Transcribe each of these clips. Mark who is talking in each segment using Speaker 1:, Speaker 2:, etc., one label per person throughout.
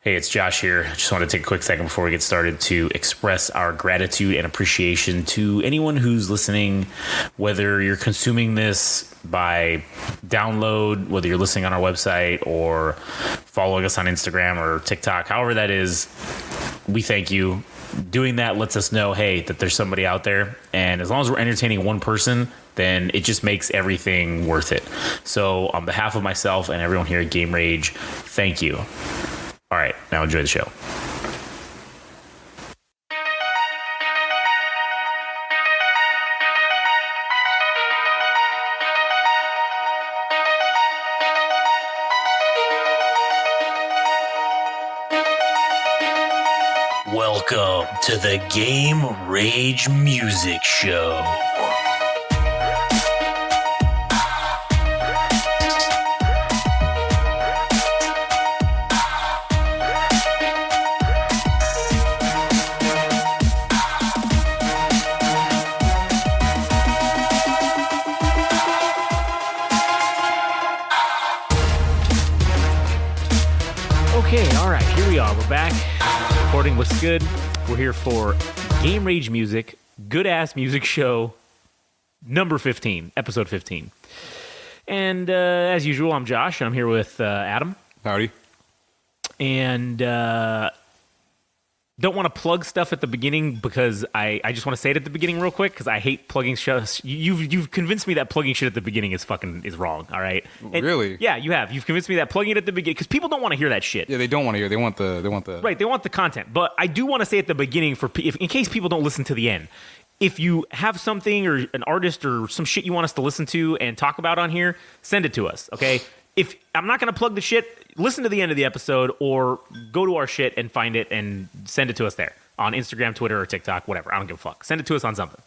Speaker 1: Hey, it's Josh here. Just want to take a quick second before we get started to express our gratitude and appreciation to anyone who's listening, whether you're consuming this by download, whether you're listening on our website or following us on Instagram or TikTok, however that is. We thank you. Doing that lets us know, hey, that there's somebody out there. And as long as we're entertaining one person, then it just makes everything worth it. So on behalf of myself and everyone here at Game Rage, thank you. All right, now enjoy the show.
Speaker 2: Welcome to the Game Rage Music Show.
Speaker 1: Okay, all right, here we are. We're back. Recording what's good. We're here for Game Rage Music, good ass music show, number 15, episode 15. And as usual, I'm Josh. I'm here with Adam.
Speaker 3: Howdy.
Speaker 1: And don't want to plug stuff at the beginning because I just want to say it at the beginning real quick because I hate plugging shows. You've convinced me that plugging shit at the beginning is wrong. All right. And,
Speaker 3: really?
Speaker 1: Yeah, you have. You've convinced me that plugging it at the beginning because people don't want to hear that shit.
Speaker 3: Yeah, they don't want to hear. They want the
Speaker 1: right. They want the content. But I do want to say at the beginning in case people don't listen to the end. If you have something or an artist or some shit you want us to listen to and talk about on here, send it to us. Okay. If I'm not going to plug the shit, listen to the end of the episode or go to our shit and find it and send it to us there on Instagram, Twitter, or TikTok, whatever. I don't give a fuck. Send it to us on something.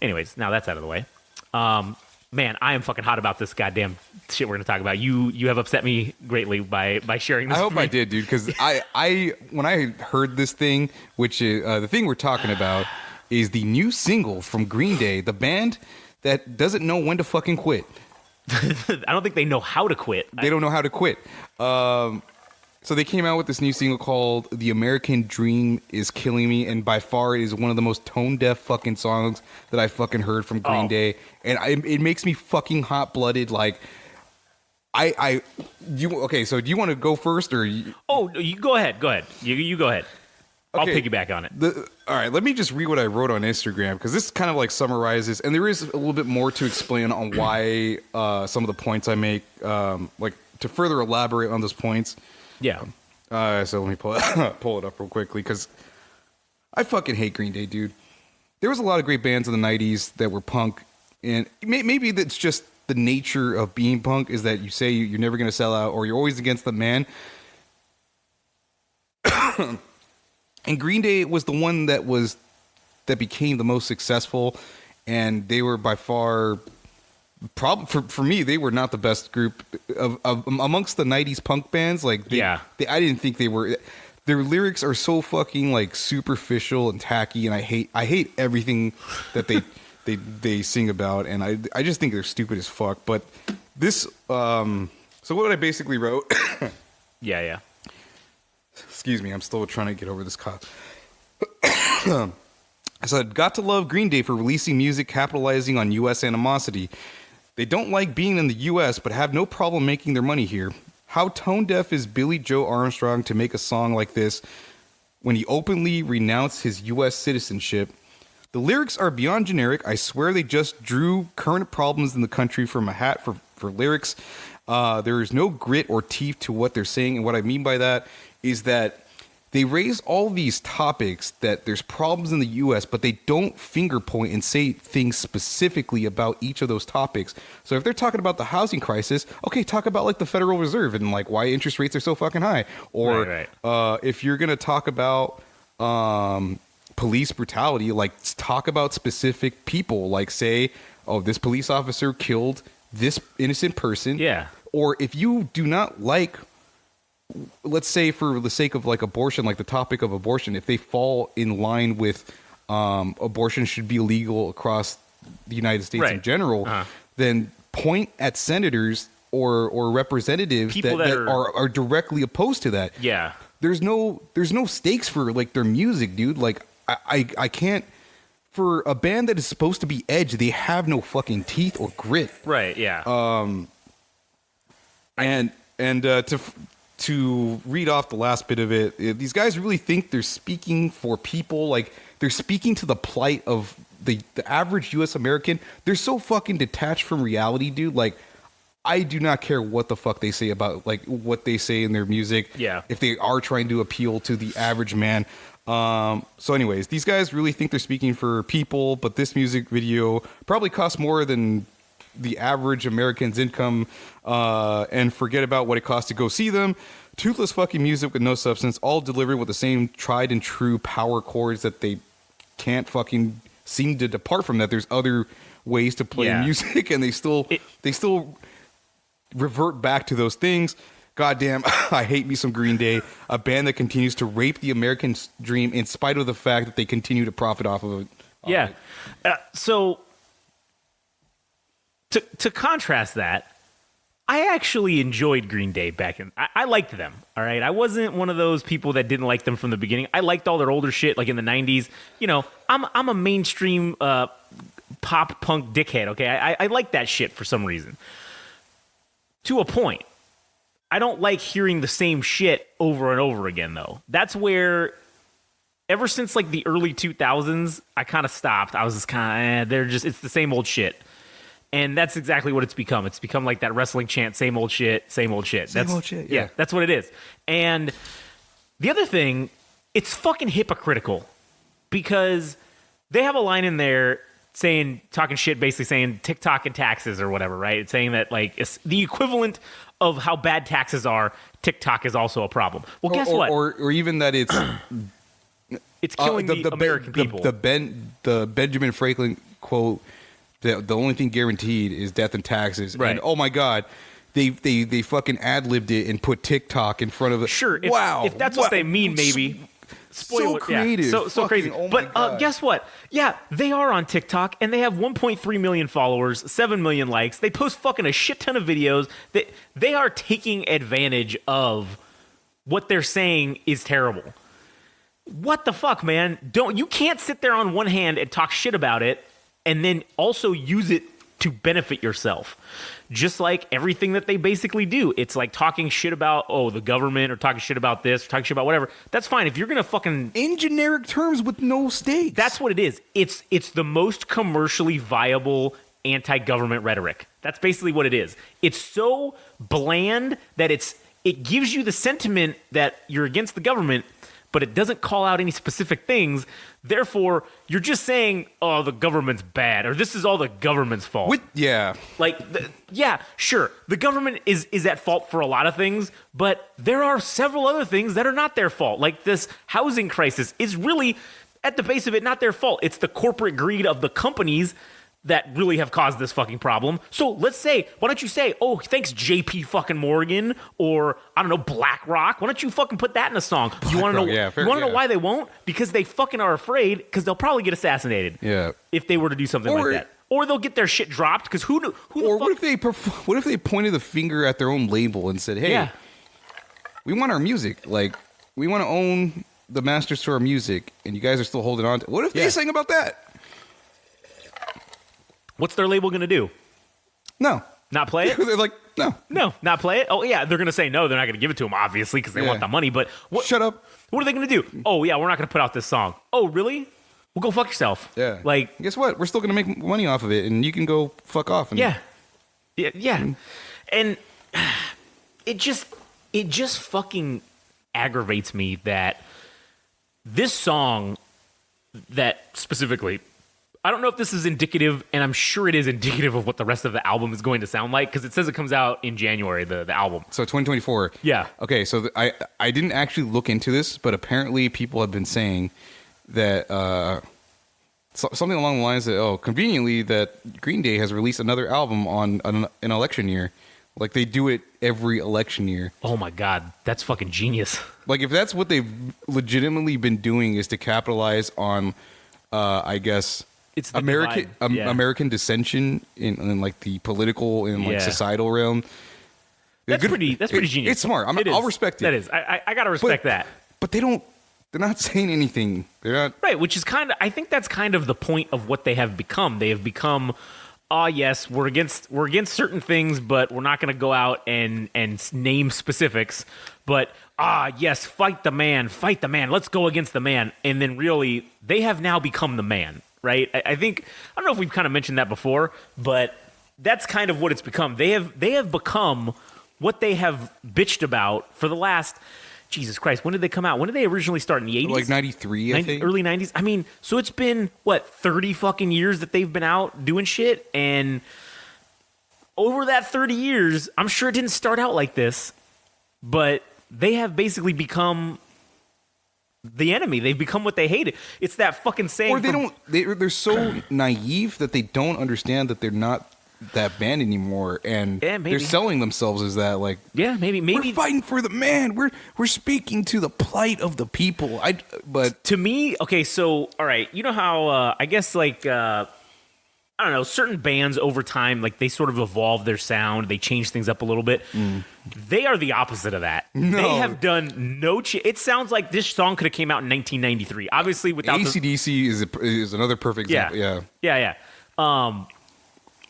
Speaker 1: Anyways, now that's out of the way. Man, I am fucking hot about this goddamn shit we're going to talk about. You have upset me greatly by sharing this.
Speaker 3: I hope I did, dude, because I when I heard this thing, which is the thing we're talking about is the new single from Green Day, the band that doesn't know when to fucking quit.
Speaker 1: I don't think they know how to quit.
Speaker 3: They don't know how to quit. So they came out with this new single called "The American Dream Is Killing Me," and by far it is one of the most tone-deaf fucking songs that I fucking heard from Green Day, and it makes me fucking hot-blooded. Like, okay? So do you want to go first, or? You
Speaker 1: go ahead. Go ahead. You go ahead. I'll piggyback on it.
Speaker 3: All right, let me just read what I wrote on Instagram because this kind of like summarizes, and there is a little bit more to explain on why some of the points I make, like to further elaborate on those points.
Speaker 1: Yeah.
Speaker 3: So let me pull it up real quickly because I fucking hate Green Day, dude. There was a lot of great bands in the 90s that were punk, and maybe that's just the nature of being punk is that you say you're never going to sell out or you're always against the man. And Green Day was the one that became the most successful, and they were by far, for me, they were not the best group of amongst the '90s punk bands. Like, I didn't think they were. Their lyrics are so fucking like superficial and tacky, and I hate everything that they sing about, and I just think they're stupid as fuck. But this, so what I basically wrote,
Speaker 1: yeah.
Speaker 3: Excuse me, I'm still trying to get over this cough. I said, got to love Green Day for releasing music capitalizing on U.S. animosity. They don't like being in the U.S., but have no problem making their money here. How tone-deaf is Billy Joe Armstrong to make a song like this when he openly renounced his U.S. citizenship? The lyrics are beyond generic. I swear they just drew current problems in the country from a hat for lyrics. There is no grit or teeth to what they're saying, and what I mean by that is that they raise all these topics that there's problems in the U.S., but they don't finger point and say things specifically about each of those topics. So if they're talking about the housing crisis, okay, talk about like the Federal Reserve and like why interest rates are so fucking high. Or
Speaker 1: right.
Speaker 3: If you're going to talk about police brutality, like talk about specific people, like say, oh, this police officer killed this innocent person.
Speaker 1: Yeah.
Speaker 3: Or if you do not like, let's say for the sake of like abortion, like the topic of abortion, if they fall in line with abortion should be illegal across the United States in general, then point at senators or representatives that are directly opposed to that.
Speaker 1: Yeah.
Speaker 3: there's no stakes for like their music, dude. Like I can't. For a band that is supposed to be edge, they have no fucking teeth or grit.
Speaker 1: Right. Yeah.
Speaker 3: And to read off the last bit of it, these guys really think they're speaking for people. Like they're speaking to the plight of the average U.S. American. They're so fucking detached from reality, dude. Like I do not care what the fuck they say about like what they say in their music.
Speaker 1: Yeah.
Speaker 3: If they are trying to appeal to the average man. So anyways, these guys really think they're speaking for people, but this music video probably costs more than the average American's income, and forget about what it costs to go see them. Toothless fucking music with no substance, all delivered with the same tried and true power chords that they can't fucking seem to depart from. That there's other ways to play music, and they still revert back to those things. Goddamn, I hate me some Green Day, a band that continues to rape the American dream in spite of the fact that they continue to profit off of it.
Speaker 1: Yeah. So to contrast that, I actually enjoyed Green Day back in. I liked them. All right, I wasn't one of those people that didn't like them from the beginning. I liked all their older shit, like in the '90s. You know, I'm a mainstream pop punk dickhead. Okay, I like that shit for some reason. To a point. I don't like hearing the same shit over and over again, though. That's where, ever since like the early 2000s, I kind of stopped. I was just kind of, it's the same old shit. And that's exactly what it's become. It's become like that wrestling chant, same old shit, same old shit.
Speaker 3: Same old shit, yeah.
Speaker 1: That's what it is. And the other thing, it's fucking hypocritical because they have a line in there talking shit, basically saying TikTok and taxes or whatever, right? It's saying that like it's the equivalent of how bad taxes are, TikTok is also a problem. Well, guess what?
Speaker 3: Or even that it's
Speaker 1: killing the American people.
Speaker 3: The Benjamin Franklin quote, the only thing guaranteed is death and taxes.
Speaker 1: Right.
Speaker 3: And oh my God, they fucking ad-libbed it and put TikTok in front of it.
Speaker 1: Sure.
Speaker 3: Wow.
Speaker 1: If that's what they mean, maybe. Spoiler,
Speaker 3: so creative.
Speaker 1: Yeah, so crazy.
Speaker 3: Oh my
Speaker 1: but
Speaker 3: God.
Speaker 1: Guess what? Yeah, they are on TikTok and they have 1.3 million followers, 7 million likes. They post fucking a shit ton of videos. They are taking advantage of what they're saying is terrible. What the fuck, man? You can't sit there on one hand and talk shit about it and then also use it to benefit yourself. Just like everything that they basically do. It's like talking shit about, the government, or talking shit about this, or talking shit about whatever. That's fine. If you're going to fucking...
Speaker 3: in generic terms with no stakes.
Speaker 1: That's what it is. It's the most commercially viable anti-government rhetoric. That's basically what it is. It's so bland that it gives you the sentiment that you're against the government, but it doesn't call out any specific things. Therefore, you're just saying, the government's bad, or this is all the government's fault. Like, sure, the government is at fault for a lot of things, but there are several other things that are not their fault. Like this housing crisis is really, at the base of it, not their fault. It's the corporate greed of the companies that really have caused this fucking problem. So let's say, why don't you say, thanks JP fucking Morgan, or I don't know, BlackRock. Why don't you fucking put that in a song? You want to know? You want to know why they won't? Because they fucking are afraid. Because they'll probably get assassinated.
Speaker 3: Yeah.
Speaker 1: If they were to do something like that, or they'll get their shit dropped. Because who the
Speaker 3: or
Speaker 1: fuck?
Speaker 3: what if they pointed the finger at their own label and said, "Hey, we want our music. Like, we want to own the masters to our music, and you guys are still holding on to." What if they sang about that?
Speaker 1: What's their label going to do?
Speaker 3: No.
Speaker 1: Not play it?
Speaker 3: They're like, no.
Speaker 1: No, not play it? Oh, yeah, they're going to say no. They're not going to give it to them, obviously, because they want the money. But
Speaker 3: shut up.
Speaker 1: What are they going to do? Oh, yeah, we're not going to put out this song. Oh, really? Well, go fuck yourself.
Speaker 3: Yeah.
Speaker 1: Like,
Speaker 3: guess what? We're still going to make money off of it, and you can go fuck off. And
Speaker 1: yeah. And it just fucking aggravates me that this song that specifically... I don't know if this is indicative, and I'm sure it is indicative of what the rest of the album is going to sound like, because it says it comes out in January, the album.
Speaker 3: So 2024.
Speaker 1: Yeah.
Speaker 3: Okay, so I didn't actually look into this, but apparently people have been saying that something along the lines that, conveniently, that Green Day has released another album on an election year. Like, they do it every election year.
Speaker 1: Oh, my God. That's fucking genius.
Speaker 3: Like, if that's what they've legitimately been doing is to capitalize on, I guess...
Speaker 1: It's the
Speaker 3: American dissension in like the political and like societal realm.
Speaker 1: That's pretty genius.
Speaker 3: It's smart.
Speaker 1: It is.
Speaker 3: I'll respect it.
Speaker 1: That is. I gotta respect that.
Speaker 3: But they're not saying anything. They're not.
Speaker 1: Right, which is kind of, I think that's kind of the point of what they have become. They have become, yes, we're against certain things, but we're not going to go out and name specifics. But yes, fight the man, let's go against the man. And then really, they have now become the man, right? I think, I don't know if we've kind of mentioned that before, but that's kind of what it's become. They have become what they have bitched about for the last, Jesus Christ, when did they come out? When did they originally start? In the 80s?
Speaker 3: Like 93, I think.
Speaker 1: Early 90s? I mean, so it's been, 30 fucking years that they've been out doing shit? And over that 30 years, I'm sure it didn't start out like this, but they have basically become the enemy. They've become what they hated. It's that fucking saying.
Speaker 3: Or they're so naive that they don't understand that they're not that band anymore, and they're selling themselves as that. Like,
Speaker 1: yeah, maybe
Speaker 3: we're fighting for the man. We're speaking to the plight of the people. But
Speaker 1: to me, okay, so all right, you know how I guess like I don't know, certain bands over time, like they sort of evolve their sound, they change things up a little bit. They are the opposite of that.
Speaker 3: No.
Speaker 1: They have done no. It sounds like this song could have came out in 1993. Obviously, without
Speaker 3: AC/DC is another perfect example. Yeah.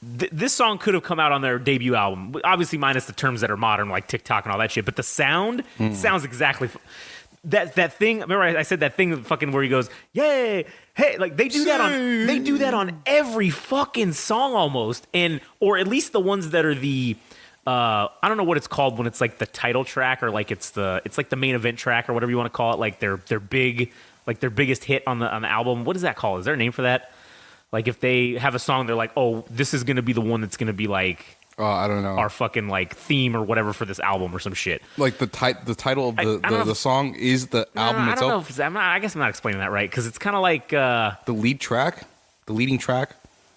Speaker 1: This song could have come out on their debut album, obviously minus the terms that are modern, like TikTok and all that shit. But the sound sounds exactly that thing. Remember, I said that thing, fucking where he goes, "Yay, hey!" Like they do that on every fucking song almost, or at least the ones that are the. I don't know what it's called when it's like the title track or like it's like the main event track or whatever you want to call it. Like their biggest hit on the album. What is that called? Is there a name for that? Like if they have a song, they're like, oh, this is going to be the one that's going to be like,
Speaker 3: I don't know,
Speaker 1: our fucking like theme or whatever for this album or some shit.
Speaker 3: Like the title of the song is the album itself.
Speaker 1: I don't know if I guess I'm not explaining that right because it's kind of like
Speaker 3: the leading track.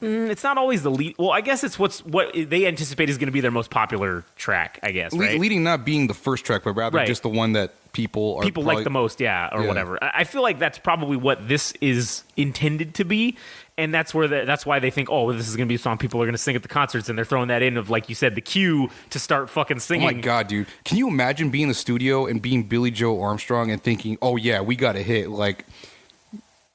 Speaker 1: It's not always the lead. Well, I guess it's what they anticipate is going to be their most popular track. I guess right?
Speaker 3: Leading not being the first track, but rather just the one that people
Speaker 1: like the most, whatever. I feel like that's probably what this is intended to be. And that's why they think, oh, this is going to be a song people are going to sing at the concerts, and they're throwing that in of, like you said, the cue to start fucking singing.
Speaker 3: Oh my god, dude! Can you imagine being in the studio and being Billy Joe Armstrong and thinking, oh yeah, we got a hit? Like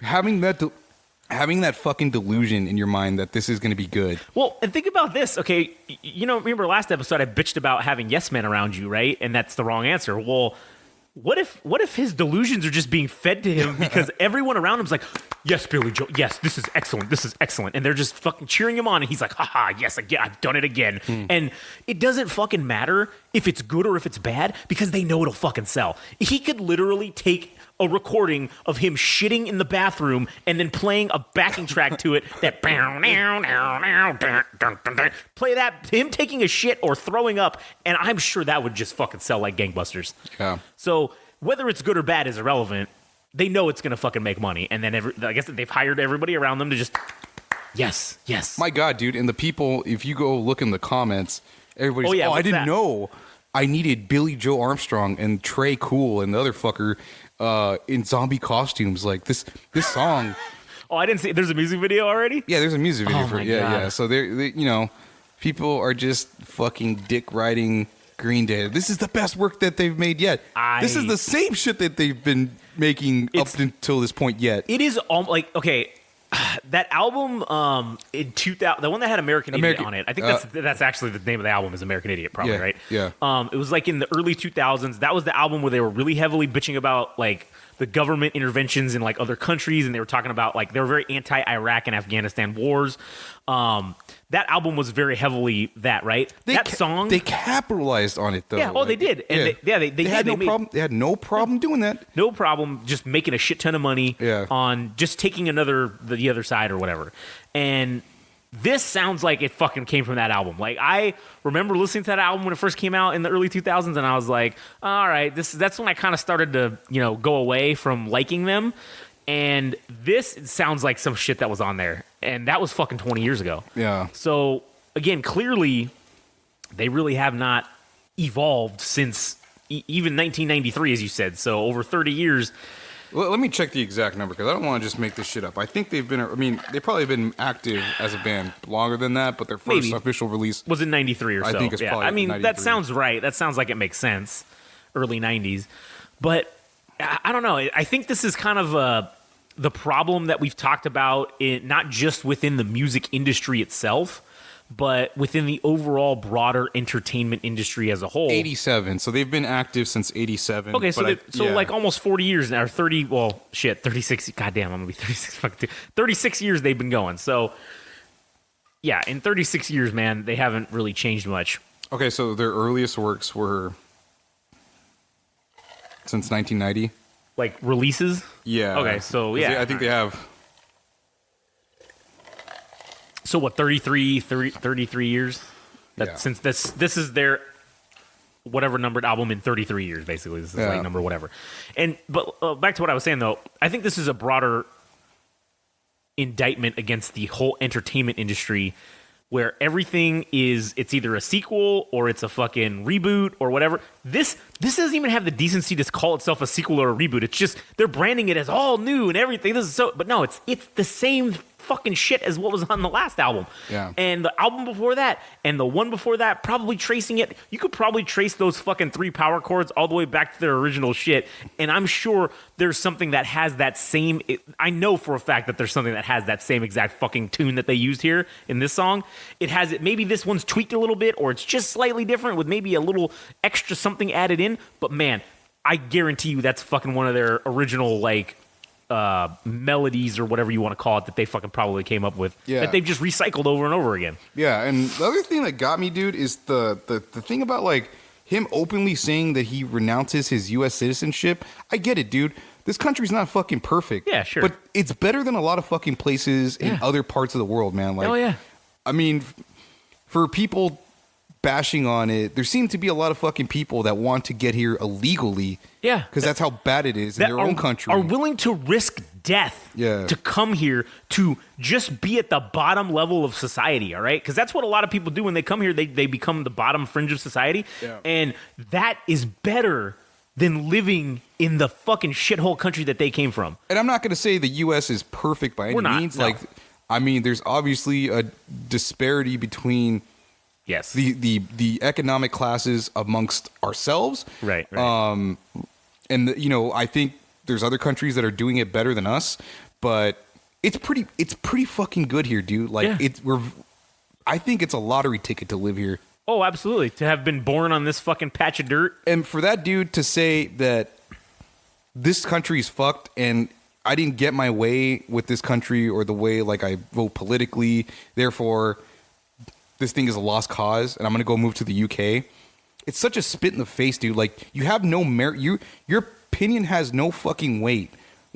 Speaker 3: having that fucking delusion in your mind that this is going to be good.
Speaker 1: Well, and think about this, okay? Remember last episode I bitched about having yes men around you, right? And that's the wrong answer. Well, what if his delusions are just being fed to him because everyone around him's like, yes, Billy Joe, yes, this is excellent, and they're just fucking cheering him on, and he's like, haha, yes, again, I've done it again. And it doesn't fucking matter if it's good or if it's bad because they know it'll fucking sell. He could literally take a recording of him shitting in the bathroom and then playing a backing track to it that play that, him taking a shit or throwing up, and I'm sure that would just fucking sell like gangbusters.
Speaker 3: Yeah.
Speaker 1: So whether it's good or bad is irrelevant. They know it's gonna fucking make money, and then I guess they've hired everybody around them to just yes.
Speaker 3: My god, dude, and the people, if you go look in the comments, everybody's I didn't know I needed Billy Joe Armstrong and Trey Cool and the other fucker in zombie costumes. Like this song.
Speaker 1: Oh, I didn't see. There's a music video already.
Speaker 3: Yeah, there's a music video for it.
Speaker 1: God.
Speaker 3: Yeah. So they people are just fucking dick riding Green Day. This is the best work that they've made yet. This is the same shit that they've been making up until this point yet.
Speaker 1: It is like, okay, that album in 2000, the one that had American Idiot on it. I think that's actually the name of the album is American Idiot, probably, right?
Speaker 3: Yeah.
Speaker 1: It was like in the early 2000s. That was the album where they were really heavily bitching about like the government interventions in like other countries, and they were talking about like they were very anti-Iraq and Afghanistan wars. That album was very heavily that, right? That song,
Speaker 3: they capitalized on it though.
Speaker 1: Yeah, they did, and they had no
Speaker 3: problem. They had no problem doing that.
Speaker 1: No problem, just making a shit ton of money on just taking the other side or whatever. And this sounds like it fucking came from that album. Like I remember listening to that album when it first came out in the early 2000s, and I was like, all right, that's when I kind of started to go away from liking them. And this sounds like some shit that was on there. And that was fucking 20 years ago.
Speaker 3: Yeah.
Speaker 1: So, again, clearly, they really have not evolved since even 1993, as you said. So, over 30 years,
Speaker 3: Let me check the exact number because I don't want to just make this shit up. I think they've been. I mean, they've probably been active as a band longer than that, but their first
Speaker 1: Maybe.
Speaker 3: official release
Speaker 1: Was in 93 or so.
Speaker 3: I think it's probably
Speaker 1: I mean,
Speaker 3: 93.
Speaker 1: that sounds right. That sounds like it makes sense. Early 90s. But I don't know. I think this is kind of the problem that we've talked about, not just within the music industry itself, but within the overall broader entertainment industry as a whole.
Speaker 3: 87. So they've been active since 87.
Speaker 1: Okay, so
Speaker 3: but yeah.
Speaker 1: like almost 40 years now, or 30, well, shit, 36, goddamn, I'm going to be 36, fucking 36 years they've been going. So, yeah, in 36 years, man, they haven't really changed much.
Speaker 3: Okay, so their earliest works were since 1990.
Speaker 1: Like releases?
Speaker 3: Yeah.
Speaker 1: Okay, so yeah.
Speaker 3: I think they have.
Speaker 1: So what, 33 years?
Speaker 3: Yeah.
Speaker 1: Since this is their whatever numbered album in 33 years, basically. This is
Speaker 3: Yeah.
Speaker 1: like number whatever. But back to what I was saying, though, I think this is a broader indictment against the whole entertainment industry where everything it's either a sequel or it's a fucking reboot or whatever. This doesn't even have the decency to call itself a sequel or a reboot. It's just they're branding it as all new and everything. But no, it's the same fucking shit as what was on the last album.
Speaker 3: Yeah.
Speaker 1: And the album before that and the one before that, probably tracing it. You could probably trace those fucking 3 power chords all the way back to their original shit. And I'm sure there's something that has that same. I know for a fact that there's something that has that same exact fucking tune that they used here in this song. It has it. Maybe this one's tweaked a little bit, or it's just slightly different with maybe a little extra something added in. But man, I guarantee you that's fucking one of their original like melodies or whatever you want to call it that they fucking probably came up with.
Speaker 3: Yeah.
Speaker 1: That they've just recycled over and over again.
Speaker 3: Yeah, and the other thing that got me, dude, is the thing about like him openly saying that he renounces his U.S. citizenship. I get it, dude. This country's not fucking perfect.
Speaker 1: Yeah, sure.
Speaker 3: But it's better than a lot of fucking places in
Speaker 1: Yeah.
Speaker 3: other parts of the world, man. Like,
Speaker 1: Oh yeah.
Speaker 3: I mean, for people bashing on it, there seem to be a lot of fucking people that want to get here illegally.
Speaker 1: Yeah.
Speaker 3: Because that's how bad it is in
Speaker 1: That
Speaker 3: their own country.
Speaker 1: are willing to risk death
Speaker 3: Yeah.
Speaker 1: to come here to just be at the bottom level of society, all right? Because that's what a lot of people do when they come here. They become the bottom fringe of society.
Speaker 3: Yeah.
Speaker 1: And that is better than living in the fucking shithole country that they came from.
Speaker 3: And I'm not going to say the U.S. is perfect by any
Speaker 1: We're not,
Speaker 3: means.
Speaker 1: no.
Speaker 3: Like, I mean, there's obviously a disparity between
Speaker 1: Yes.
Speaker 3: the economic classes amongst ourselves.
Speaker 1: Right.
Speaker 3: And I think there's other countries that are doing it better than us, but it's pretty fucking good here, dude. Like
Speaker 1: Yeah.
Speaker 3: I think it's a lottery ticket to live here.
Speaker 1: Oh, absolutely. To have been born on this fucking patch of dirt.
Speaker 3: And for that dude to say that this country is fucked and I didn't get my way with this country or the way like I vote politically, therefore this thing is a lost cause and I'm gonna go move to the UK. It's such a spit in the face, dude. Like you have no merit. Your opinion has no fucking weight.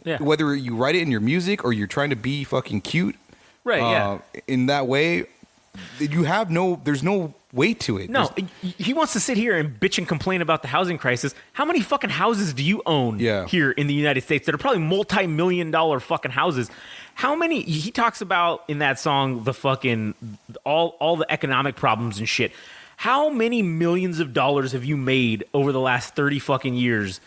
Speaker 1: Yeah.
Speaker 3: Whether you write it in your music or you're trying to be fucking cute,
Speaker 1: Right, yeah.
Speaker 3: in that way, there's no weight to it.
Speaker 1: No, he wants to sit here and bitch and complain about the housing crisis. How many fucking houses do you own here in the United States that are probably multi-million-dollar fucking houses? How many? He talks about in that song the fucking all the economic problems and shit. How many millions of dollars have you made over the last 30 fucking years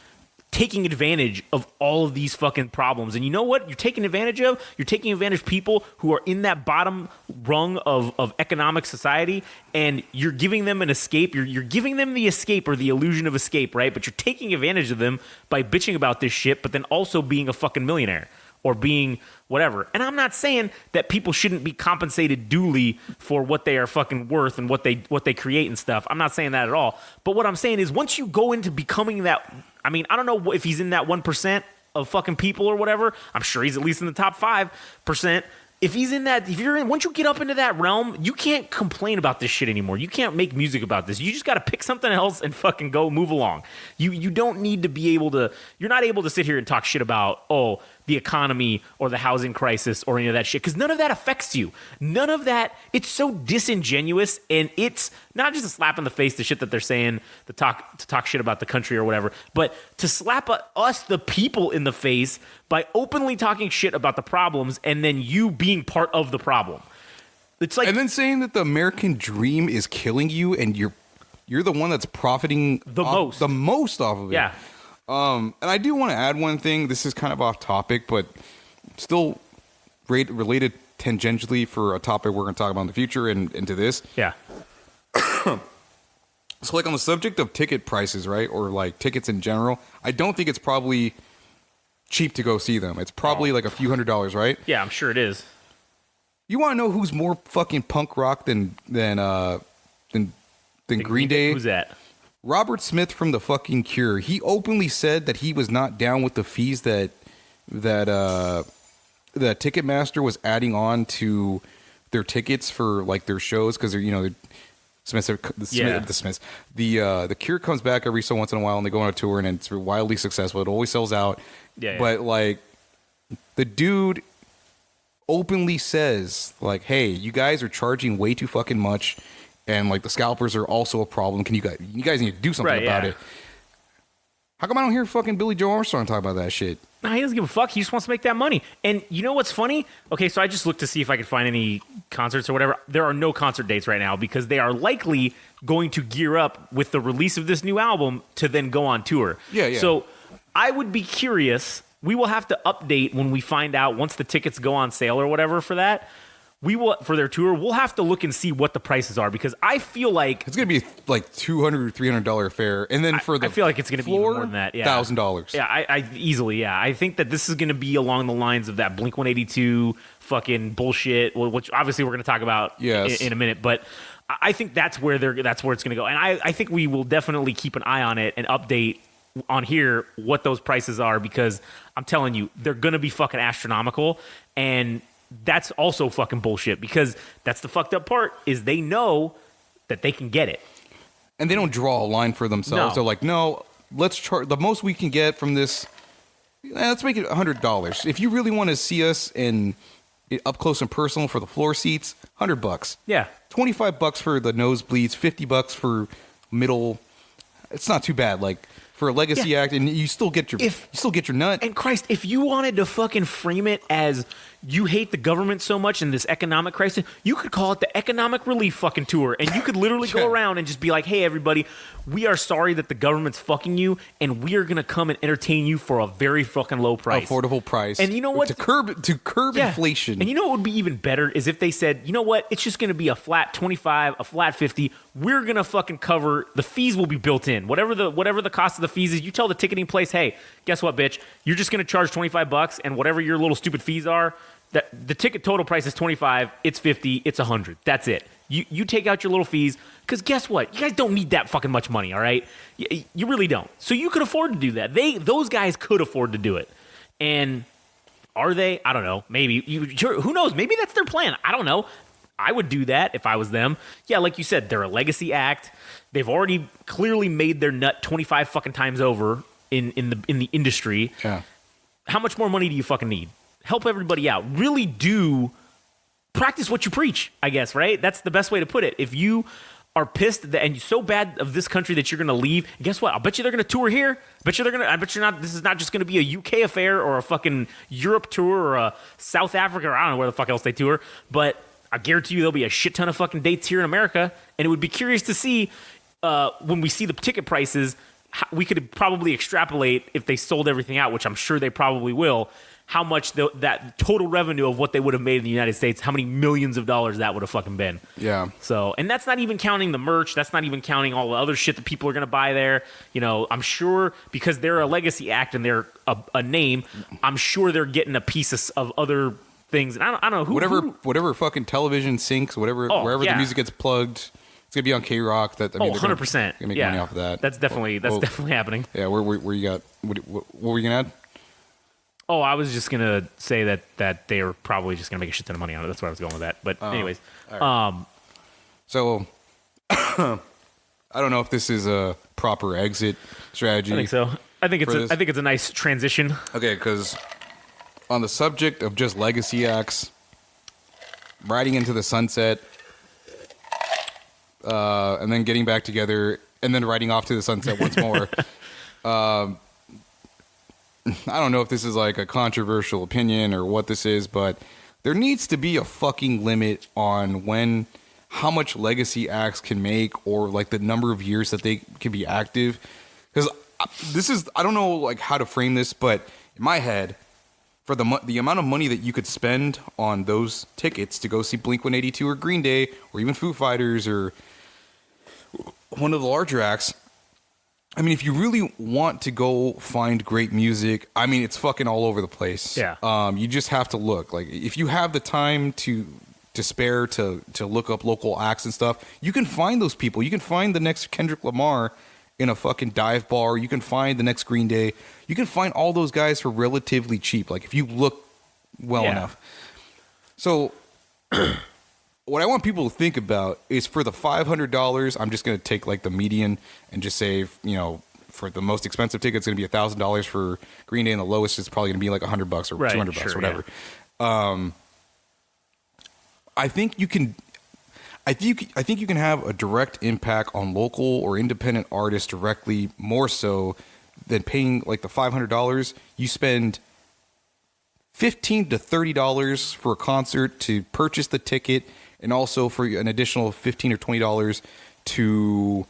Speaker 1: taking advantage of all of these fucking problems? And you know what you're taking advantage of? You're taking advantage of people who are in that bottom rung of economic society, and you're giving them an escape. You're giving them the escape or the illusion of escape, right? But you're taking advantage of them by bitching about this shit, but then also being a fucking millionaire or being whatever. And I'm not saying that people shouldn't be compensated duly for what they are fucking worth and what they create and stuff. I'm not saying that at all. But what I'm saying is once you go into becoming that, I mean, I don't know if he's in that 1% of fucking people or whatever. I'm sure he's at least in the top 5%. If he's in that, once you get up into that realm, you can't complain about this shit anymore. You can't make music about this. You just got to pick something else and fucking go move along. You don't need to be able to, you're not able to sit here and talk shit about, the economy or the housing crisis or any of that shit, because none of that affects you. None of that. It's so disingenuous, and it's not just a slap in the face, the shit that they're saying to talk shit about the country or whatever, but to slap us, the people, in the face by openly talking shit about the problems and then you being part of the problem. It's like,
Speaker 3: and then saying that the American dream is killing you and you're the one that's profiting
Speaker 1: the most
Speaker 3: off of it.
Speaker 1: Yeah.
Speaker 3: And I do want to add one thing. This is kind of off topic, but still related tangentially for a topic we're going to talk about in the future and into this.
Speaker 1: Yeah.
Speaker 3: So, like, on the subject of ticket prices, right, or like tickets in general, I don't think it's probably cheap to go see them. It's probably like a few $100s, right?
Speaker 1: Yeah, I'm sure it is.
Speaker 3: You want to know who's more fucking punk rock than Green Day?
Speaker 1: Who's that?
Speaker 3: Robert Smith from the fucking Cure. He openly said that he was not down with the fees that Ticketmaster was adding on to their tickets for like their shows because they're the Cure comes back every so once in a while and they go on a tour and it's wildly successful. It always sells out.
Speaker 1: Yeah.
Speaker 3: But like the dude openly says like, hey, you guys are charging way too fucking much, and like the scalpers are also a problem. Can you guys need to do something about it? How come I don't hear fucking Billy Joe Armstrong talk about that shit?
Speaker 1: No, he doesn't give a fuck. He just wants to make that money. And you know what's funny? Okay, so I just looked to see if I could find any concerts or whatever. There are no concert dates right now because they are likely going to gear up with the release of this new album to then go on tour.
Speaker 3: Yeah.
Speaker 1: So I would be curious. We will have to update when we find out once the tickets go on sale or whatever for that. We will for their tour. We'll have to look and see what the prices are because I feel like
Speaker 3: it's gonna be like $200 or $300 fare, and then for the
Speaker 1: I feel like it's gonna be even more than that. Yeah,
Speaker 3: $1,000.
Speaker 1: Yeah, I easily. Yeah, I think that this is gonna be along the lines of that Blink-182 fucking bullshit, which obviously we're gonna talk about in a minute. But I think that's where it's gonna go, and I think we will definitely keep an eye on it and update on here what those prices are because I'm telling you they're gonna be fucking astronomical and. That's also fucking bullshit because that's the fucked up part is they know that they can get it.
Speaker 3: And they don't draw a line for themselves.
Speaker 1: No.
Speaker 3: They're like, no, let's charge the most we can get from this. Let's make it $100. If you really want to see us in up close and personal for the floor seats, $100.
Speaker 1: Yeah.
Speaker 3: $25 for the nosebleeds, $50 for middle. It's not too bad. Like for a legacy act, and you still get your nut.
Speaker 1: And Christ, if you wanted to fucking frame it as you hate the government so much in this economic crisis, you could call it the economic relief fucking tour, and you could literally go around and just be like, "Hey, everybody, we are sorry that the government's fucking you, and we are gonna come and entertain you for a very fucking low price,
Speaker 3: affordable price."
Speaker 1: And you know what?
Speaker 3: To curb inflation.
Speaker 1: And you know what would be even better is if they said, "You know what? It's just gonna be a flat 25, a flat 50. We're gonna fucking cover the fees. Will be built in. Whatever the cost of the fees is. You tell the ticketing place, hey, guess what, bitch? You're just gonna charge $25, and whatever your little stupid fees are." The ticket total price is $25, it's $50, it's $100. That's it. You take out your little fees, because guess what? You guys don't need that fucking much money, all right? You really don't. So you could afford to do that. Those guys could afford to do it. And are they? I don't know. Maybe. Who knows? Maybe that's their plan. I don't know. I would do that if I was them. Yeah, like you said, they're a legacy act. They've already clearly made their nut 25 fucking times over in the industry.
Speaker 3: Yeah.
Speaker 1: How much more money do you fucking need? Help everybody out. Really do practice what you preach, I guess, right? That's the best way to put it. If you are pissed and you're so bad of this country that you're going to leave, guess what? I'll bet you they're going to tour here. I bet you're not, this is not just going to be a UK affair or a fucking Europe tour or a South Africa or I don't know where the fuck else they tour, but I guarantee you there'll be a shit ton of fucking dates here in America, and it would be curious to see when we see the ticket prices, we could probably extrapolate if they sold everything out, which I'm sure they probably will, how much that total revenue of what they would have made in the United States, how many millions of dollars that would have fucking been.
Speaker 3: Yeah.
Speaker 1: So, and that's not even counting the merch. That's not even counting all the other shit that people are going to buy there. You know, I'm sure because they're a legacy act and they're a name, I'm sure they're getting a piece of other things. And I don't know who.
Speaker 3: Whatever fucking television syncs, wherever the music gets plugged. It's gonna be on K-Rock.
Speaker 1: 100%.
Speaker 3: Gonna make money off of that.
Speaker 1: That's definitely happening.
Speaker 3: Yeah, where you got? What were you gonna add?
Speaker 1: Oh, I was just gonna say that they are probably just gonna make a shit ton of money on it. That's where I was going with that. But anyways,
Speaker 3: right. So I don't know if this is a proper exit strategy.
Speaker 1: I think so. I think it's a nice transition.
Speaker 3: Okay, because on the subject of just legacy acts riding into the sunset, and then getting back together, and then riding off to the sunset once more. I don't know if this is like a controversial opinion or what this is, but there needs to be a fucking limit on how much legacy acts can make or like the number of years that they can be active. Because this is, I don't know like how to frame this, but in my head, for the amount of money that you could spend on those tickets to go see Blink-182 or Green Day or even Foo Fighters or one of the larger acts, I mean, if you really want to go find great music, I mean, it's fucking all over the place.
Speaker 1: Yeah.
Speaker 3: You just have to look. Like, if you have the time to spare to look up local acts and stuff, you can find those people. You can find the next Kendrick Lamar in a fucking dive bar. You can find the next Green Day. You can find all those guys for relatively cheap. Like, if you look well enough. So what I want people to think about is for the $500, I'm just going to take like the median and just say, you know, for the most expensive ticket, it's going to be $1,000 for Green Day, and the lowest is probably going to be like $100 or $200 or whatever. Yeah. I think you can have a direct impact on local or independent artists directly, more so than paying like the $500. You spend $15 to $30 for a concert to purchase the ticket, and also for an additional $15 or $20 to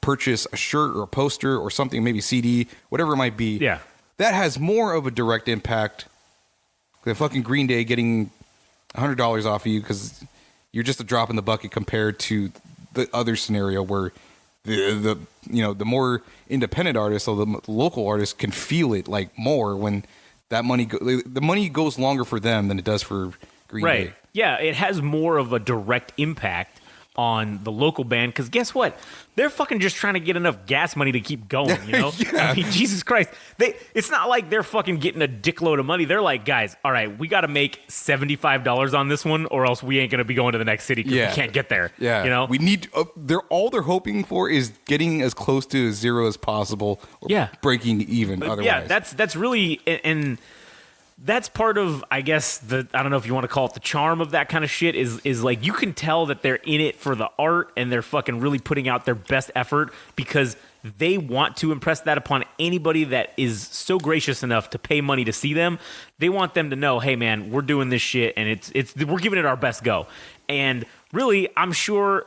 Speaker 3: purchase a shirt or a poster or something, maybe CD, whatever it might be.
Speaker 1: Yeah.
Speaker 3: That has more of a direct impact than fucking Green Day getting $100 off of you because you're just a drop in the bucket compared to the other scenario where the more independent artists or the local artists can feel it like more when that the money goes longer for them than it does for Green Day.
Speaker 1: Yeah, it has more of a direct impact on the local band because guess what? They're fucking just trying to get enough gas money to keep going, you know?
Speaker 3: Yeah.
Speaker 1: I mean, Jesus Christ. It's not like they're fucking getting a dickload of money. They're like, guys, all right, we got to make $75 on this one or else we ain't going to be going to the next city because we can't get there.
Speaker 3: Yeah.
Speaker 1: You know?
Speaker 3: We need, all they're hoping for is getting as close to zero as possible or breaking even otherwise.
Speaker 1: Yeah, that's really, and that's part of, I guess, I don't know if you want to call it the charm of that kind of shit is like you can tell that they're in it for the art and they're fucking really putting out their best effort because they want to impress that upon anybody that is so gracious enough to pay money to see them. They want them to know, hey man, we're doing this shit and we're giving it our best go. And really, I'm sure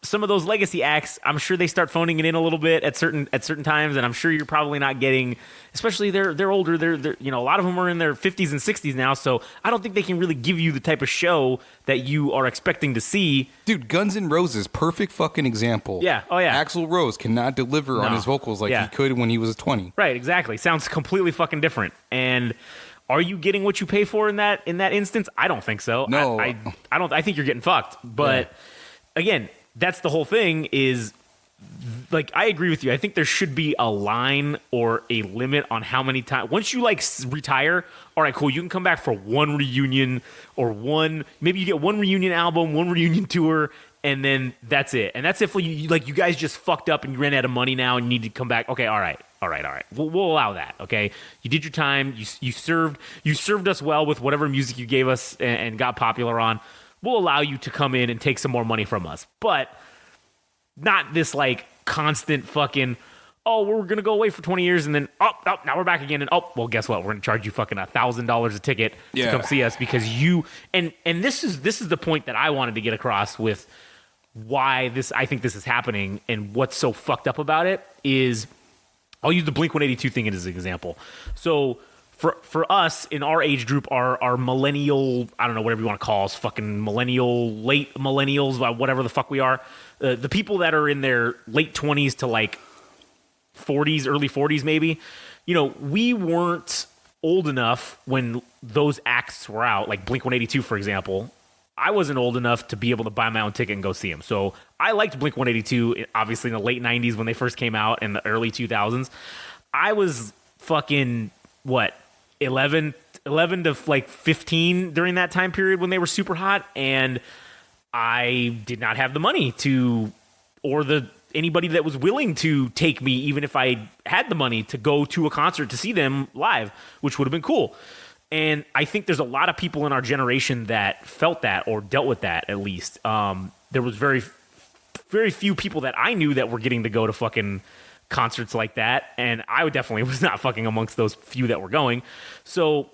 Speaker 1: some of those legacy acts, I'm sure they start phoning it in a little bit at certain times, and I'm sure you're probably not getting, especially they're older, they're a lot of them are in their 50s and 60s now, so I don't think they can really give you the type of show that you are expecting to see.
Speaker 3: Dude, Guns N' Roses, perfect fucking example.
Speaker 1: Yeah, oh yeah.
Speaker 3: Axl Rose cannot deliver on his vocals like he could when he was 20.
Speaker 1: Right, exactly. Sounds completely fucking different. And are you getting what you pay for in that instance? I don't think so.
Speaker 3: No.
Speaker 1: I think you're getting fucked. But again, that's the whole thing is, like, I agree with you. I think there should be a line or a limit on how many times. Once you, like, retire, all right, cool, you can come back for one reunion or maybe you get one reunion album, one reunion tour, and then that's it. And that's if you guys just fucked up and you ran out of money now and you need to come back. Okay, all right. We'll allow that, okay? You did your time. You served us well with whatever music you gave us and got popular on. We'll allow you to come in and take some more money from us. But not this, like, constant fucking, oh, we're going to go away for 20 years and then, now we're back again. And, well, guess what? We're going to charge you fucking $1,000 a ticket to come see us because you, and this is the point that I wanted to get across with why I think this is happening and what's so fucked up about it is, I'll use the Blink-182 thing as an example. So, For us in our age group, our millennial, I don't know, whatever you want to call us, fucking millennial, late millennials, whatever the fuck we are, the people that are in their late 20s to like 40s, early 40s maybe, we weren't old enough when those acts were out, like Blink-182, for example. I wasn't old enough to be able to buy my own ticket and go see them. So I liked Blink-182, obviously in the late 90s when they first came out and the early 2000s. I was fucking, 11 to like 15 during that time period when they were super hot, and I did not have the money or anybody that was willing to take me, even if I had the money, to go to a concert to see them live, which would have been cool. And I think there's a lot of people in our generation that felt that or dealt with that at least. There was very, very few people that I knew that were getting to go to fucking concerts like that, and I definitely was not fucking amongst those few that were going. So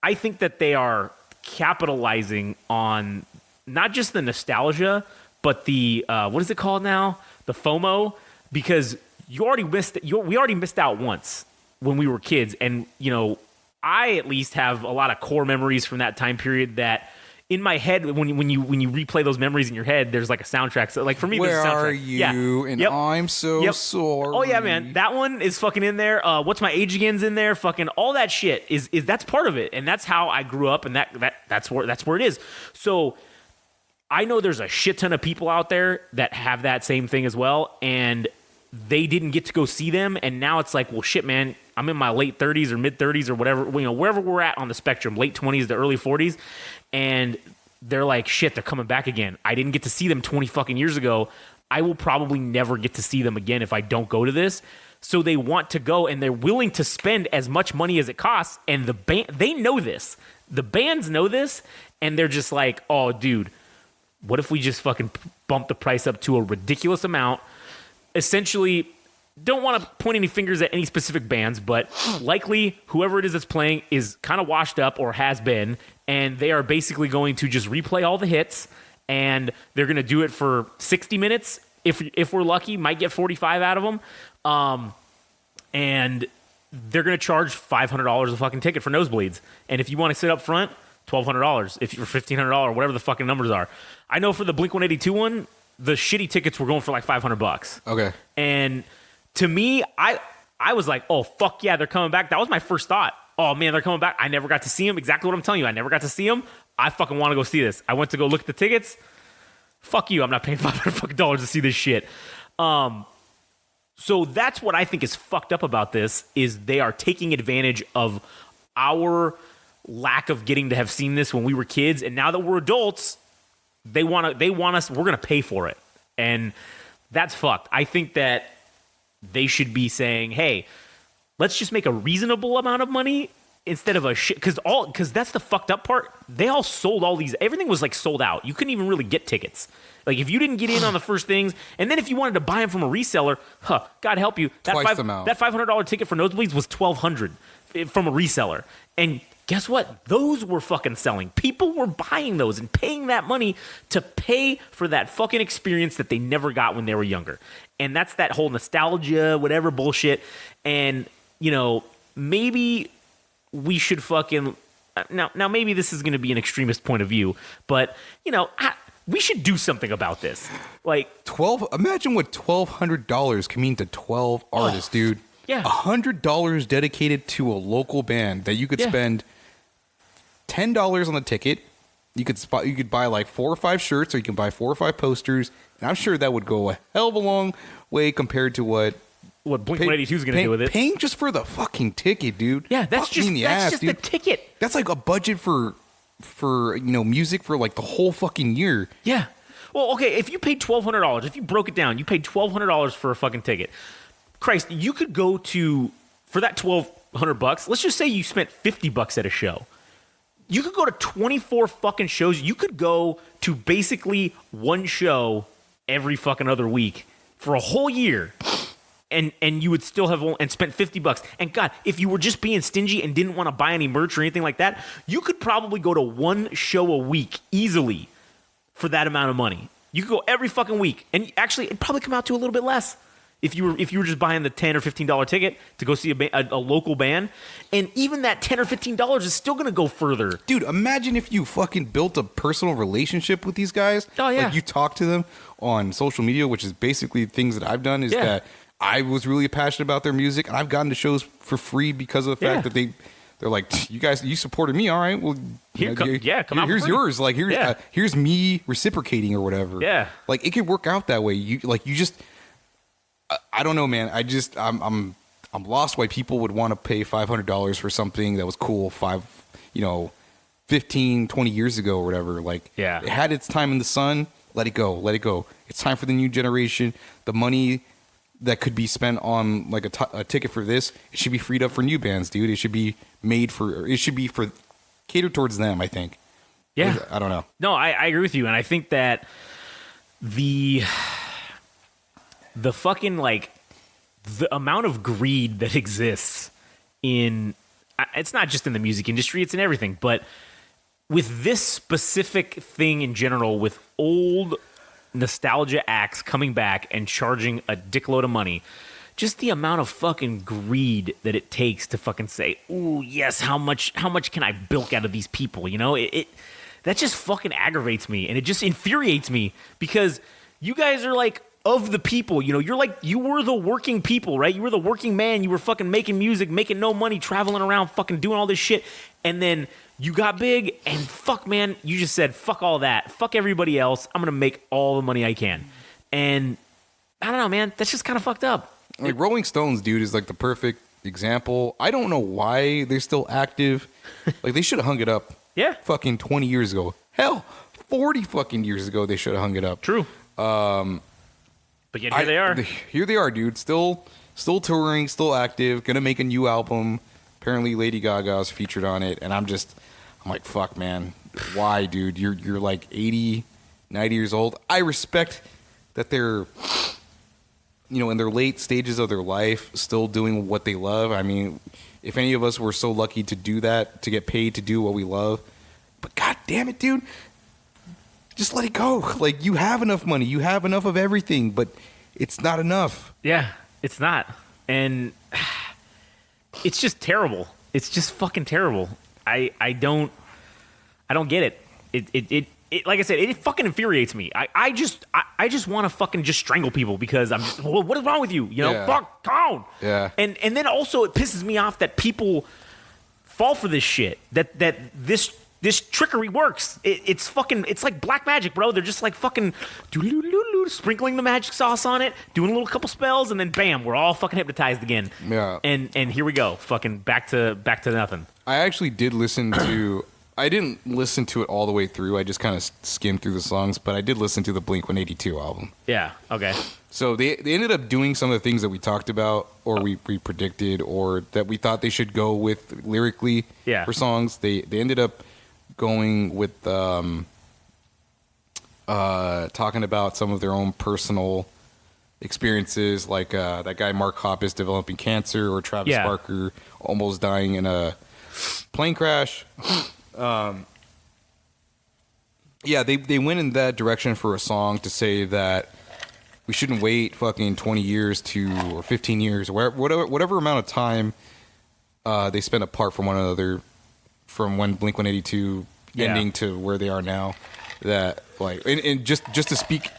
Speaker 1: I think that they are capitalizing on not just the nostalgia, but the what is it called now? The FOMO, because
Speaker 4: we already missed out once when we were kids, and I at least have a lot of core memories from that time period that in my head, when you replay those memories in your head, there's like a soundtrack. So like for me,
Speaker 3: Where
Speaker 4: there's a soundtrack.
Speaker 3: are you?
Speaker 4: Yeah.
Speaker 3: And
Speaker 4: Yep.
Speaker 3: I'm so
Speaker 4: Yep.
Speaker 3: sorry.
Speaker 4: Oh yeah, man, that one is fucking in there. What's My Age Again's in there. Fucking all that shit is that's part of it, and that's how I grew up, and that's where it is. So I know there's a shit ton of people out there that have that same thing as well, and they didn't get to go see them, and now it's like, well, shit, man, I'm in my late 30s or mid 30s or whatever, wherever we're at on the spectrum, late 20s to early 40s, and they're like, shit, they're coming back again. I didn't get to see them 20 fucking years ago. I will probably never get to see them again if I don't go to this. So they want to go, and they're willing to spend as much money as it costs, and the band, they know this. The bands know this, and they're just like, oh, dude, what if we just fucking bump the price up to a ridiculous amount? Essentially, don't want to point any fingers at any specific bands, but likely whoever it is that's playing is kind of washed up or has been, and they are basically going to just replay all the hits, and they're going to do it for 60 minutes. If we're lucky, might get 45 out of them. And they're going to charge $500 a fucking ticket for nosebleeds. And if you want to sit up front, $1,200. If you're $1,500, whatever the fucking numbers are. I know for the Blink-182 one, the shitty tickets were going for like $500.
Speaker 3: Okay.
Speaker 4: And to me, I was like, oh, fuck yeah, they're coming back. That was my first thought. Oh, man, they're coming back. I never got to see them. Exactly what I'm telling you. I never got to see them. I fucking want to go see this. I went to go look at the tickets. Fuck you. I'm not paying $500 to see this shit. So that's what I think is fucked up about this, is they are taking advantage of our lack of getting to have seen this when we were kids. And now that we're adults, they want us, we're going to pay for it. And that's fucked. I think that they should be saying, hey, let's just make a reasonable amount of money instead of a shit. Because that's the fucked up part. They all sold all these, everything was like sold out. You couldn't even really get tickets. Like if you didn't get in on the first things, and then if you wanted to buy them from a reseller, God help you. That
Speaker 3: Twice the amount.
Speaker 4: That $500 ticket for nosebleeds was $1,200 from a reseller. And guess what? Those were fucking selling. People were buying those and paying that money to pay for that fucking experience that they never got when they were younger. And that's that whole nostalgia, whatever bullshit. And, maybe we should fucking... Now maybe this is going to be an extremist point of view, but, we should do something about this. Like,
Speaker 3: Imagine what $1,200 can mean to 12 artists, dude.
Speaker 4: Yeah.
Speaker 3: $100 dedicated to a local band that you could spend $10 on the ticket. You could buy like 4 or 5 shirts, or you can buy 4 or 5 posters, and I'm sure that would go a hell of a long way compared to what
Speaker 4: Blink-182 is going to do with it.
Speaker 3: Paying just for the fucking ticket, dude.
Speaker 4: Yeah, that's
Speaker 3: Fuck
Speaker 4: just
Speaker 3: me in the ass,
Speaker 4: the
Speaker 3: dude.
Speaker 4: ticket.
Speaker 3: That's like a budget for music for like the whole fucking year.
Speaker 4: Yeah. Well, okay, if you paid $1,200, if you broke it down, you paid $1,200 for a fucking ticket. Christ, you could go to, for that $1,200, let's just say you spent $50 at a show. You could go to 24 fucking shows. You could go to basically one show every fucking other week for a whole year. And you would still have and spent $50. And God, if you were just being stingy and didn't want to buy any merch or anything like that, you could probably go to one show a week easily for that amount of money. You could go every fucking week, and actually, it'd probably come out to a little bit less if you were just buying the $10 or $15 ticket to go see a local band. And even that $10 or $15 is still going to go further.
Speaker 3: Dude, imagine if you fucking built a personal relationship with these guys.
Speaker 4: Oh, yeah.
Speaker 3: Like you talk to them on social media, which is basically things that I've done, is that I was really passionate about their music, and I've gotten to shows for free because of the fact that they're like, you guys, you supported me, all right? Well,
Speaker 4: come out
Speaker 3: here's
Speaker 4: for free.
Speaker 3: yours. Like here's me reciprocating or whatever.
Speaker 4: Yeah,
Speaker 3: like it could work out that way. I don't know, man. I'm lost why people would want to pay $500 for something that was cool 15, 20 years ago or whatever. Like, it had its time in the sun. Let it go. It's time for the new generation. The money that could be spent on like a ticket for this, it should be freed up for new bands, dude. It should be catered towards them, I think.
Speaker 4: Yeah.
Speaker 3: I don't know.
Speaker 4: No, I agree with you. And I think that the fucking, like, the amount of greed that exists in, it's not just in the music industry, it's in everything, but with this specific thing in general, with old nostalgia acts coming back and charging a dickload of money, just the amount of fucking greed that it takes to fucking say, "Ooh, yes, how much can I bilk out of these people?" You know, it that just fucking aggravates me, and it just infuriates me because you guys are like of the people, you know, you were the working people, right? You were the working man. You were fucking making music, making no money, traveling around, fucking doing all this shit. And then you got big and fuck, man, you just said, fuck all that. Fuck everybody else. I'm going to make all the money I can. And I don't know, man, that's just kind of fucked up.
Speaker 3: Like Rolling Stones, dude, is like the perfect example. I don't know why they're still active. Like they should have hung it up.
Speaker 4: Yeah.
Speaker 3: Fucking 20 years ago. Hell, 40 fucking years ago they should have hung it up.
Speaker 4: True. But yet here they are.
Speaker 3: Here they are, dude. Still touring, still active, gonna make a new album. Apparently Lady Gaga's featured on it, and I'm like, fuck, man. Why, dude? You're like 80, 90 years old. I respect that they're, you know, in their late stages of their life, still doing what they love. I mean, if any of us were so lucky to do that, to get paid to do what we love, but god damn it, dude. Just let it go. Like, you have enough money. You have enough of everything, but it's not enough.
Speaker 4: Yeah, it's not. And it's just terrible. It's just fucking terrible. I don't get it. It like I said, it fucking infuriates me. I just want to fucking just strangle people because I'm just, well, what is wrong with you? You know,
Speaker 3: Yeah.
Speaker 4: fuck, down.
Speaker 3: Yeah.
Speaker 4: And then also it pisses me off that people fall for this shit. That this trickery works. It's like black magic, bro. They're just like fucking sprinkling the magic sauce on it, doing a little couple spells, and then bam, we're all fucking hypnotized again.
Speaker 3: Yeah.
Speaker 4: And here we go, fucking back to nothing.
Speaker 3: I actually did listen to. I didn't listen to it all the way through. I just kind of skimmed through the songs, but I did listen to the Blink-182 album.
Speaker 4: Yeah. Okay.
Speaker 3: So they ended up doing some of the things that we talked about, or we predicted, or that we thought they should go with lyrically for songs. They ended up going with talking about some of their own personal experiences, like that guy Mark Hoppus developing cancer, or Travis Barker almost dying in a plane crash. They went in that direction for a song to say that we shouldn't wait fucking 20 years or 15 years, or whatever amount of time they spent apart from one another, from when Blink-182 ending to where they are now. That like, and just to speak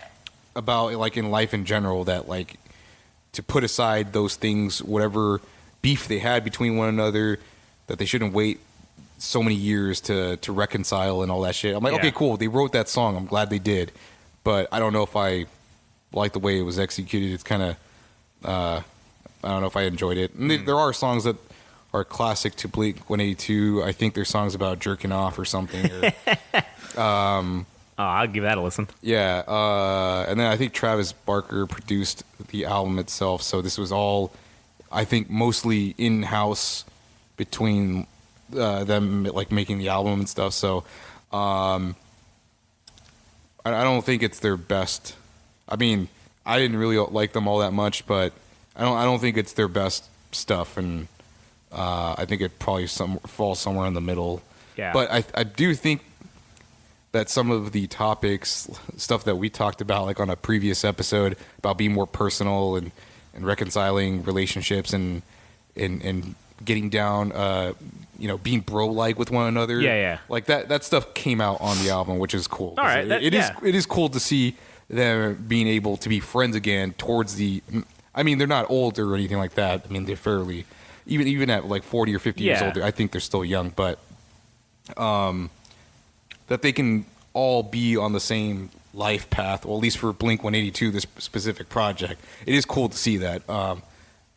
Speaker 3: about like in life in general, that like to put aside those things, whatever beef they had between one another, that they shouldn't wait so many years to reconcile and all that shit. I'm like, okay, cool. They wrote that song. I'm glad they did, but I don't know if I like the way it was executed. It's kind of, I don't know if I enjoyed it. And there are songs that are classic to Blink-182. I think there's songs about jerking off or something. Or,
Speaker 4: I'll give that a listen.
Speaker 3: Yeah, and then I think Travis Barker produced the album itself. So this was all, I think, mostly in-house between them, like making the album and stuff. So I don't think it's their best. I mean, I didn't really like them all that much, but I don't think it's their best stuff, and I think it probably falls somewhere in the middle.
Speaker 4: Yeah.
Speaker 3: But I do think that some of the topics, stuff that we talked about, like on a previous episode, about being more personal and reconciling relationships and getting down, being bro-like with one another.
Speaker 4: Yeah.
Speaker 3: Like that stuff came out on the album, which is cool.
Speaker 4: All right.
Speaker 3: It is cool to see them being able to be friends again towards the. I mean, they're not old or anything like that. I mean, they're fairly, even at like 40 or 50 years old, I think they're still young, but that they can all be on the same life path, well, at least for Blink-182, this specific project. It is cool to see that.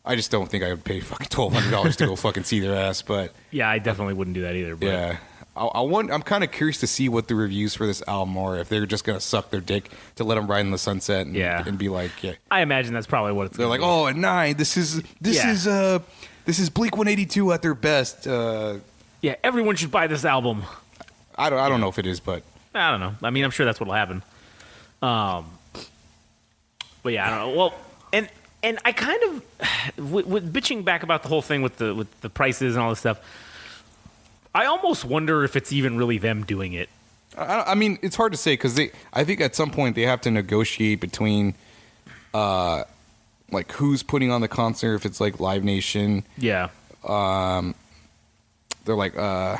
Speaker 3: I just don't think I would pay fucking $1,200 to go fucking see their ass, but
Speaker 4: yeah, I definitely wouldn't do that either. But.
Speaker 3: Yeah. I'm kind of curious to see what the reviews for this album are, if they're just going to suck their dick to let them ride in the sunset and be like, yeah.
Speaker 4: I imagine that's probably what it's
Speaker 3: They're like,
Speaker 4: be.
Speaker 3: oh, at 9, this is Blink-182 at their best.
Speaker 4: Yeah, everyone should buy this album.
Speaker 3: I don't know if it is, but
Speaker 4: I don't know. I mean, I'm sure that's what'll happen. But yeah, I don't know. Well, and I kind of with bitching back about the whole thing with the prices and all this stuff. I almost wonder if it's even really them doing it.
Speaker 3: I mean, it's hard to say because I think at some point they have to negotiate between, like who's putting on the concert. If it's like Live Nation,
Speaker 4: Yeah.
Speaker 3: they're like, well,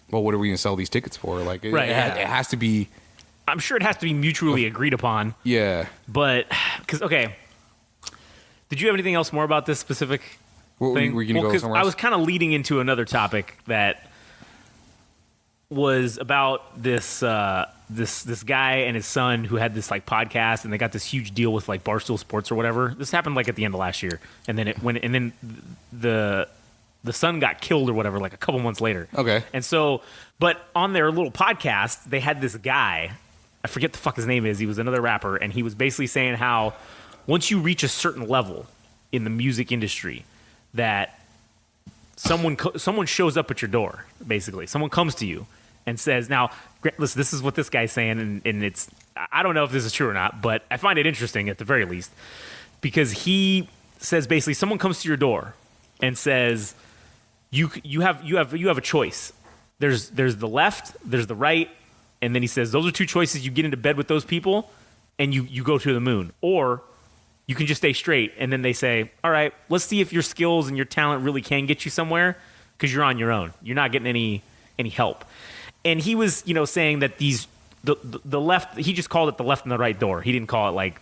Speaker 3: what are we gonna sell these tickets for? Like,
Speaker 4: Right, yeah.
Speaker 3: it has to be.
Speaker 4: I'm sure it has to be mutually agreed upon.
Speaker 3: Yeah.
Speaker 4: But, because, okay. Did you have anything else more about this specific
Speaker 3: What,
Speaker 4: thing?
Speaker 3: were you gonna go
Speaker 4: 'cause
Speaker 3: somewhere
Speaker 4: I
Speaker 3: else?
Speaker 4: was kind of leading into another topic that was about this this guy and his son who had this like podcast, and they got this huge deal with like Barstool Sports or whatever. This happened like at the end of last year, and then the son got killed or whatever like a couple months later.
Speaker 3: Okay.
Speaker 4: And so, but on their little podcast, they had this guy. I forget the fuck his name is. He was another rapper, and he was basically saying how once you reach a certain level in the music industry, that someone shows up at your door. Basically, someone comes to you and says, "Now, listen, this is what this guy's saying," and it's I don't know if this is true or not, but I find it interesting at the very least because he says basically someone comes to your door and says, "You have a choice. There's the left, there's the right." And then he says, those are two choices. You get into bed with those people and you go to the moon. Or you can just stay straight. And then they say, all right, let's see if your skills and your talent really can get you somewhere because you're on your own. You're not getting any help. And he was, saying that the left, he just called it the left and the right door. He didn't call it like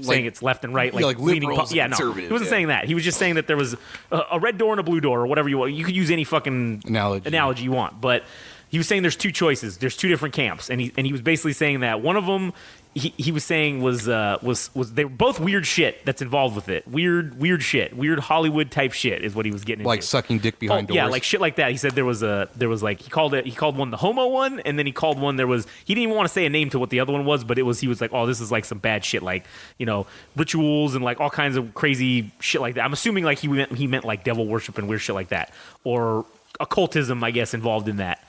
Speaker 4: saying it's left and right, like
Speaker 3: liberals,
Speaker 4: no, he wasn't saying that. He was just saying that there was a red door and a blue door or whatever you want. You could use any fucking analogy you want, but he was saying there's two choices. There's two different camps, and he was basically saying that one of them he was saying was they were both weird shit that's involved with it. Weird shit, weird Hollywood type shit is what he was getting into.
Speaker 3: Like sucking dick behind doors.
Speaker 4: Yeah, like shit like that. He said there was like he called one the homo one, and then he called one he didn't even want to say a name to what the other one was, but he was like, oh, this is like some bad shit, like rituals and like all kinds of crazy shit like that. I'm assuming like he meant like devil worship and weird shit like that, or occultism, I guess, involved in that.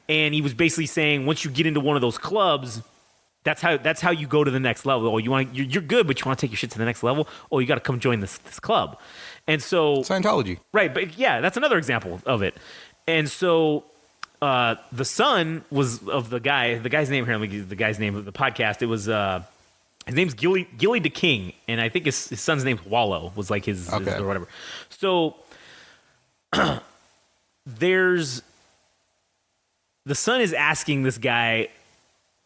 Speaker 4: And he was basically saying once you get into one of those clubs, that's how you go to the next level. Oh, you're good, but you want to take your shit to the next level. Oh, you got to come join this club. And so
Speaker 3: Scientology,
Speaker 4: right? But yeah, that's another example of it. And so the son was of the guy's name here. Let me give you the guy's name of the podcast. It was his name's Gilly DeKing, and I think his son's name's Wallow was like his or whatever. So the son is asking this guy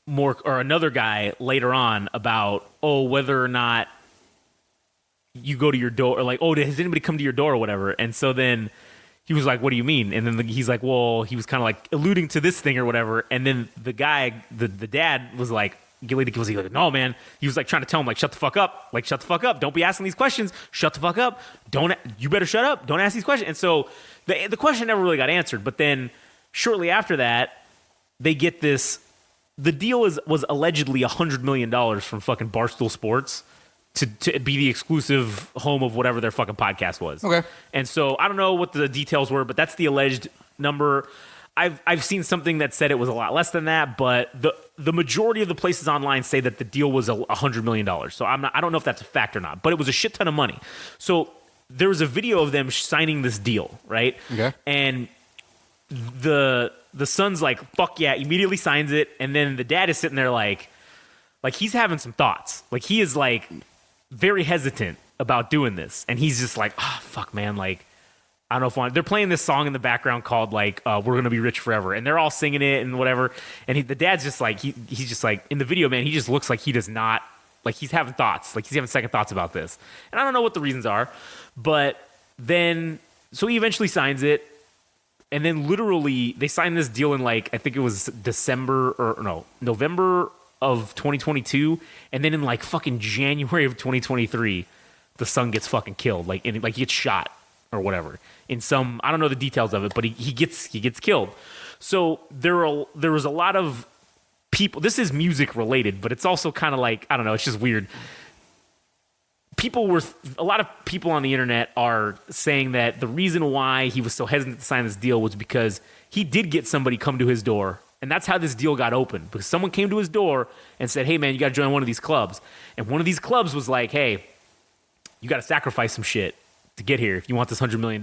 Speaker 4: or another guy later on about whether or not you go to your door, or like, has anybody come to your door or whatever. And so then he was like, what do you mean? And then he's like, well, he was kind of like alluding to this thing or whatever. And then the guy, the dad was like, Gilly was like, no, man. He was like trying to tell him, like, shut the fuck up. Like, shut the fuck up. Don't be asking these questions. Shut the fuck up. You better shut up. Don't ask these questions. And so the question never really got answered. But then shortly after that, they get this. The deal was allegedly $100 million from fucking Barstool Sports to be the exclusive home of whatever their fucking podcast was.
Speaker 3: Okay.
Speaker 4: And so I don't know what the details were, but that's the alleged number. I've seen something that said it was a lot less than that, but the majority of the places online say that the deal was $100 million. So I don't know if that's a fact or not, but it was a shit ton of money. So there was a video of them signing this deal, right?
Speaker 3: Okay.
Speaker 4: And the son's like, fuck yeah, immediately signs it, and then the dad is sitting there like he's having some thoughts. Like he is like very hesitant about doing this, and he's just like, oh fuck, man, like I don't know if they're playing this song in the background called like "We're Gonna Be Rich Forever," and they're all singing it and whatever. And the dad's just like he's just like in the video, man. He just looks like he does not like he's having thoughts, like he's having second thoughts about this. And I don't know what the reasons are, but then so he eventually signs it, and then literally they signed this deal in like I think it was November of 2022, and then in like fucking January of 2023, the son gets fucking killed, like he gets shot or whatever in some, I don't know the details of it, but he gets killed. So there was a lot of people. This is music related, but it's also kind of like, I don't know, it's just weird. A lot of people on the internet are saying that the reason why he was so hesitant to sign this deal was because he did get somebody come to his door, and that's how this deal got open, because someone came to his door and said, hey man, you got to join one of these clubs. And one of these clubs was like, hey, you got to sacrifice some shit to get here if you want this $100 million.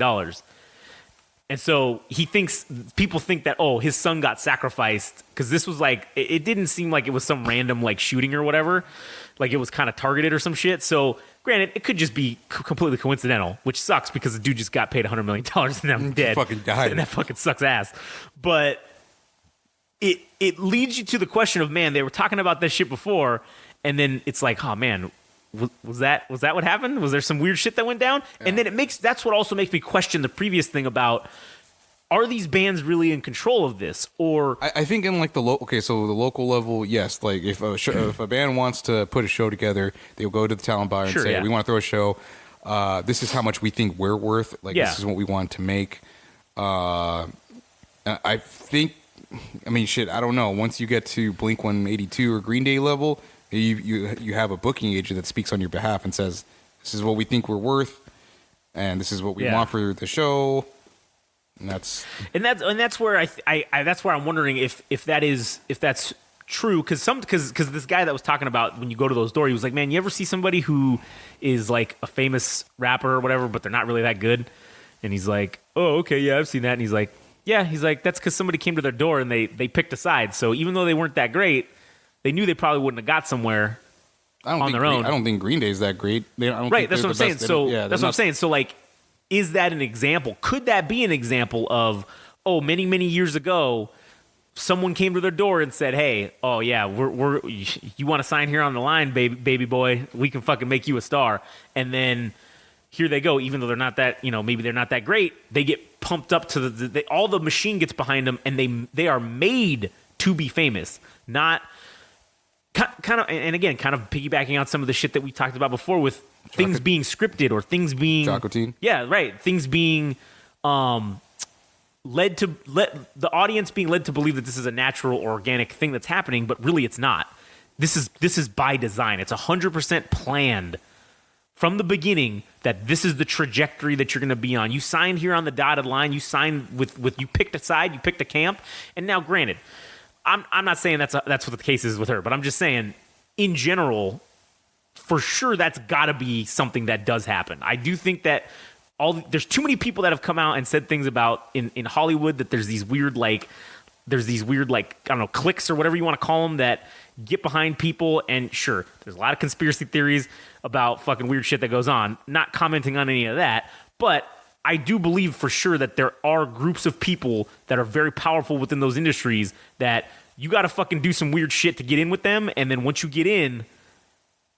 Speaker 4: And so people think that, oh, his son got sacrificed because this was like, it didn't seem like it was some random like shooting or whatever. Like it was kind of targeted or some shit. So granted, it could just be completely coincidental, which sucks because the dude just got paid $100 million and now dead.
Speaker 3: Fucking died.
Speaker 4: And that fucking sucks ass. But it leads you to the question of, man, they were talking about this shit before. And then it's like, oh man, was that what happened? Was there some weird shit that went down? Yeah. And then that's what also makes me question the previous thing about, are these bands really in control of this? Or
Speaker 3: I think in like the local level, yes. Like if a band wants to put a show together, they'll go to the talent buyer and say, we want to throw a show. This is how much we think we're worth. Like this is what we want to make. I think, I mean, shit, I don't know. Once you get to Blink-182 or Green Day level, you have a booking agent that speaks on your behalf and says, this is what we think we're worth, and this is what we want for the show. And that's where that's where I'm wondering if that's true, because this guy that was talking about when you go to those doors, he was like, man, you ever see somebody who is like a famous rapper or whatever, but they're not really that good? And he's like, oh, okay, yeah, I've seen that. And he's like, that's because somebody came to their door and they picked a side. So even though they weren't that great, they knew they probably wouldn't have got somewhere on their own. I don't think Green Day is that great.
Speaker 4: Right, that's what I'm saying. So that's what I'm saying. So like, is that an example? Could that be an example of, oh, many, many years ago, someone came to their door and said, hey, oh yeah, you want to sign here on the line, baby boy? We can fucking make you a star. And then here they go, even though they're not that, maybe they're not that great, they get pumped up to all the machine gets behind them, and they are made to be famous, not kind of, and again, kind of piggybacking on some of the shit that we talked about before with things being scripted or things being
Speaker 3: Chocotine.
Speaker 4: Yeah, right. Things being the audience being led to believe that this is a natural or organic thing that's happening, but really it's not. This is by design. It's 100% planned from the beginning that this is the trajectory that you're going to be on. You signed here on the dotted line. You signed with you picked a side, you picked a camp, and now granted, I'm not saying that's what the case is with her, but I'm just saying in general, for sure that's got to be something that does happen. I do think that there's too many people that have come out and said things about in Hollywood that there's these weird like I don't know, cliques or whatever you want to call them that get behind people, and sure, there's a lot of conspiracy theories about fucking weird shit that goes on. Not commenting on any of that, but I do believe for sure that there are groups of people that are very powerful within those industries that you got to fucking do some weird shit to get in with them, and then once you get in,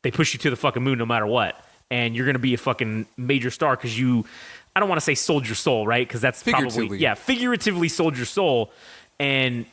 Speaker 4: they push you to the fucking moon no matter what, and you're going to be a fucking major star because I don't want to say sold your soul, right? Because that's figuratively sold your soul, and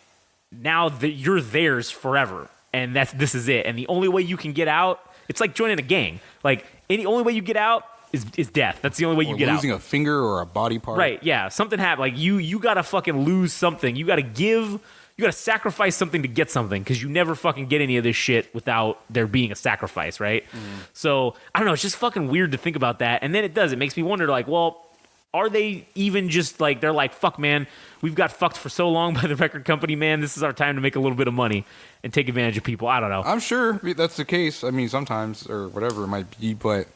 Speaker 4: now you're theirs forever, and this is it. And the only way you can get out, it's like joining a gang. Like any only way you get out is death. That's the only way you get out.
Speaker 3: Losing a finger or a body part.
Speaker 4: Right? Yeah, something happened. Like you got to fucking lose something. You got to give. You got to sacrifice something to get something, because you never fucking get any of this shit without there being a sacrifice, right? So I don't know. It's just fucking weird to think about that, and then it makes me wonder, like, well, are they even just like, they're like, fuck, man, we've got fucked for so long by the record company, man. This is our time to make a little bit of money and take advantage of people. I don't know.
Speaker 3: I'm sure that's the case. I mean, sometimes, or whatever it might be, but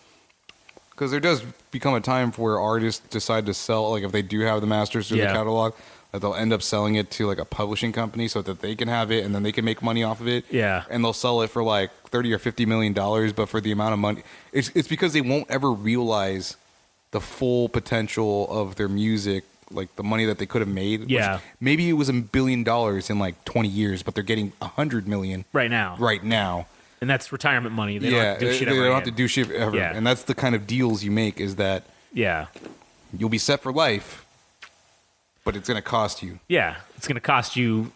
Speaker 3: because there does become a time where artists decide to sell, like if they do have the masters through the catalog, that they'll end up selling it to like a publishing company so that they can have it and then they can make money off of it. Yeah. And they'll sell it for like $30 or $50 million, but for the amount of money, it's because they won't ever realize the full potential of their music, like the money that they could have made. Yeah. Maybe it was $1 billion in like 20 years, but they're getting $100 million
Speaker 4: right now. And that's retirement money. They don't have to do shit ever.
Speaker 3: They don't have to do shit ever. Yeah. And that's the kind of deals you make, is that you'll be set for life, but it's going to cost you.
Speaker 4: Yeah. It's going to cost you,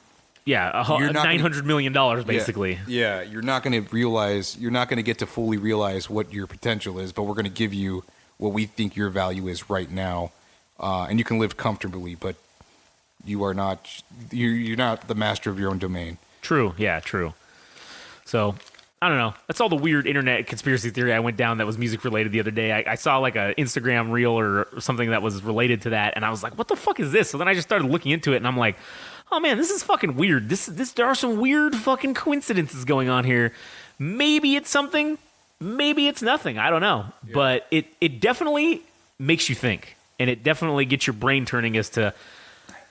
Speaker 4: $900 million basically.
Speaker 3: Yeah. You're not going to get to fully realize what your potential is, but we're going to give you what we think your value is right now. And you can live comfortably, but you're not the master of your own domain.
Speaker 4: True. Yeah, true. So I don't know. That's all the weird internet conspiracy theory I went down that was music related the other day. I saw like a Instagram reel or something that was related to that, and I was like, what the fuck is this? So then I just started looking into it, and I'm like, oh man, this is fucking weird. There are some weird fucking coincidences going on here. Maybe it's something, maybe it's nothing. I don't know. Yeah. But it definitely makes you think. and it definitely gets your brain turning as to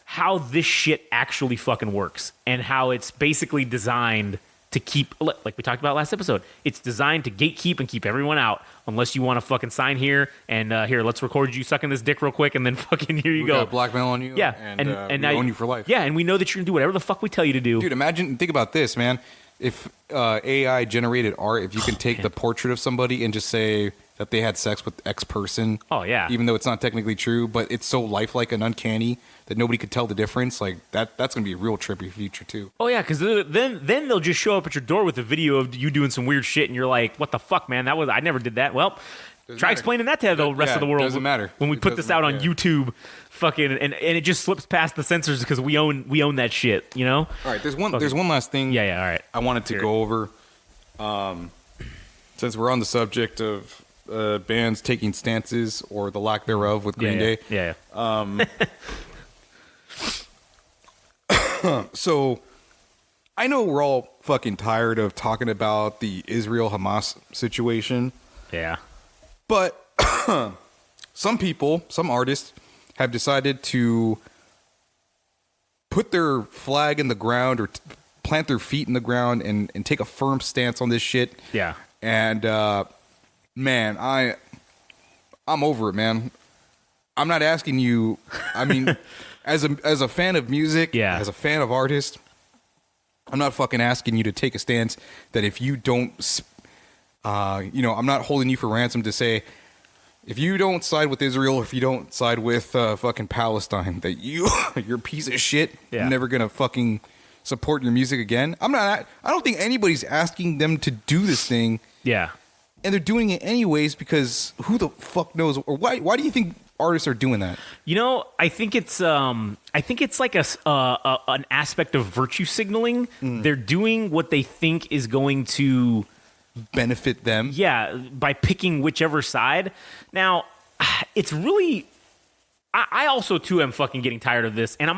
Speaker 4: how this shit actually fucking works and how it's basically designed to keep, like we talked about last episode, it's designed to gatekeep and keep everyone out unless you want to fucking sign here and here, let's record you sucking this dick real quick and then fucking here you
Speaker 3: We
Speaker 4: go.
Speaker 3: got blackmail on you.
Speaker 4: Yeah,
Speaker 3: and
Speaker 4: and
Speaker 3: we
Speaker 4: now
Speaker 3: own you for life.
Speaker 4: Yeah, and we know that you're gonna do whatever the fuck we tell you to do.
Speaker 3: Dude, think about this, man. If AI generated art, if you can take the portrait of somebody and just say that they had sex with X person.
Speaker 4: Oh, yeah.
Speaker 3: Even though it's not technically true, but it's so lifelike and uncanny that nobody could tell the difference. Like that's gonna be a real trippy future too.
Speaker 4: Oh yeah, because then they'll just show up at your door with a video of you doing some weird shit, and you're like, "What the fuck, man? I never did that." Well,
Speaker 3: Doesn't
Speaker 4: try
Speaker 3: matter.
Speaker 4: explaining that to the rest of the world.
Speaker 3: Doesn't matter.
Speaker 4: When we
Speaker 3: It
Speaker 4: put this
Speaker 3: doesn't
Speaker 4: out on
Speaker 3: matter, yeah.
Speaker 4: YouTube, fucking, and it just slips past the censors because we own that shit. You know?
Speaker 3: All right, there's one last thing.
Speaker 4: Yeah. All right.
Speaker 3: I wanted to
Speaker 4: Here.
Speaker 3: go over. Since we're on the subject of bands taking stances or the lack thereof with Green Day.
Speaker 4: Yeah.
Speaker 3: So I know we're all fucking tired of talking about the Israel-Hamas situation,
Speaker 4: Yeah.
Speaker 3: but some people, some artists, have decided to put their flag in the ground or plant their feet in the ground and take a firm stance on this shit.
Speaker 4: Yeah.
Speaker 3: And man, I'm over it, man. I'm not asking you. I mean, as a fan of music,
Speaker 4: Yeah.
Speaker 3: as a fan of artists, I'm not fucking asking you to take a stance that if you don't, I'm not holding you for ransom to say if you don't side with Israel, if you don't side with fucking Palestine, that you're a piece of shit.
Speaker 4: Yeah.
Speaker 3: You're never gonna fucking support your music again. I don't think anybody's asking them to do this thing.
Speaker 4: Yeah.
Speaker 3: And they're doing it anyways because who the fuck knows? Or why do you think artists are doing that?
Speaker 4: You know, I think it's like an aspect of virtue signaling. They're doing what they think is going to
Speaker 3: Benefit them?
Speaker 4: Yeah, by picking whichever side. Now, it's really. I also too am fucking getting tired of this, and I'm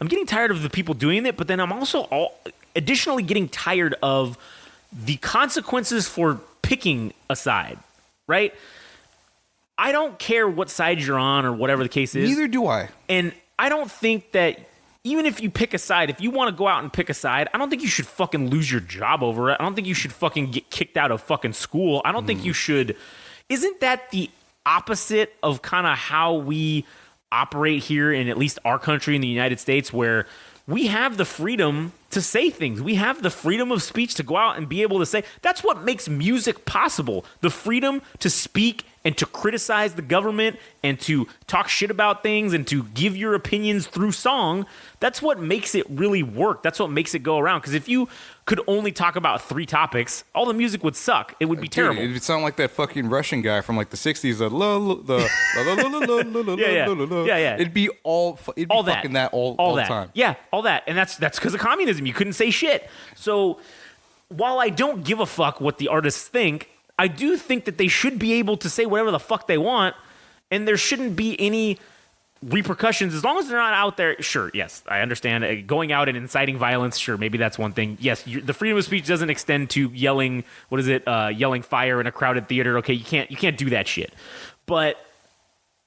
Speaker 4: getting tired of the people doing it. But then I'm also additionally getting tired of the consequences for picking a side. Right? I don't care what side you're on or whatever the case is.
Speaker 3: Neither do I.
Speaker 4: And I don't think that even if you pick a side, if you want to go out and pick a side, I don't think you should fucking lose your job over it. I don't think you should fucking get kicked out of fucking school. I don't think you should. Isn't that the opposite of kind of how we operate here in at least our country in the United States, where we have the freedom to say things. We have the freedom of speech to go out and be able to say. That's what makes music possible. The freedom to speak and to criticize the government and to talk shit about things and to give your opinions through song. That's what makes it really work. That's what makes it go around. Because if you could only talk about 3 topics, all the music would suck. It would be terrible.
Speaker 3: Dude, it'd sound like that fucking Russian guy from like the 60s. The la la the la la la la la
Speaker 4: Yeah.
Speaker 3: la la.
Speaker 4: Yeah.
Speaker 3: It'd be all fucking that all the
Speaker 4: that.
Speaker 3: time.
Speaker 4: Yeah, all that. And that's because of communism. You couldn't say shit. So while I don't give a fuck what the artists think, I do think that they should be able to say whatever the fuck they want, and there shouldn't be any repercussions as long as they're not out there. Sure, yes, I understand going out and inciting violence. Sure, maybe that's one thing. Yes, the freedom of speech doesn't extend to yelling. What is it? Yelling fire in a crowded theater. Okay, you can't do that shit. But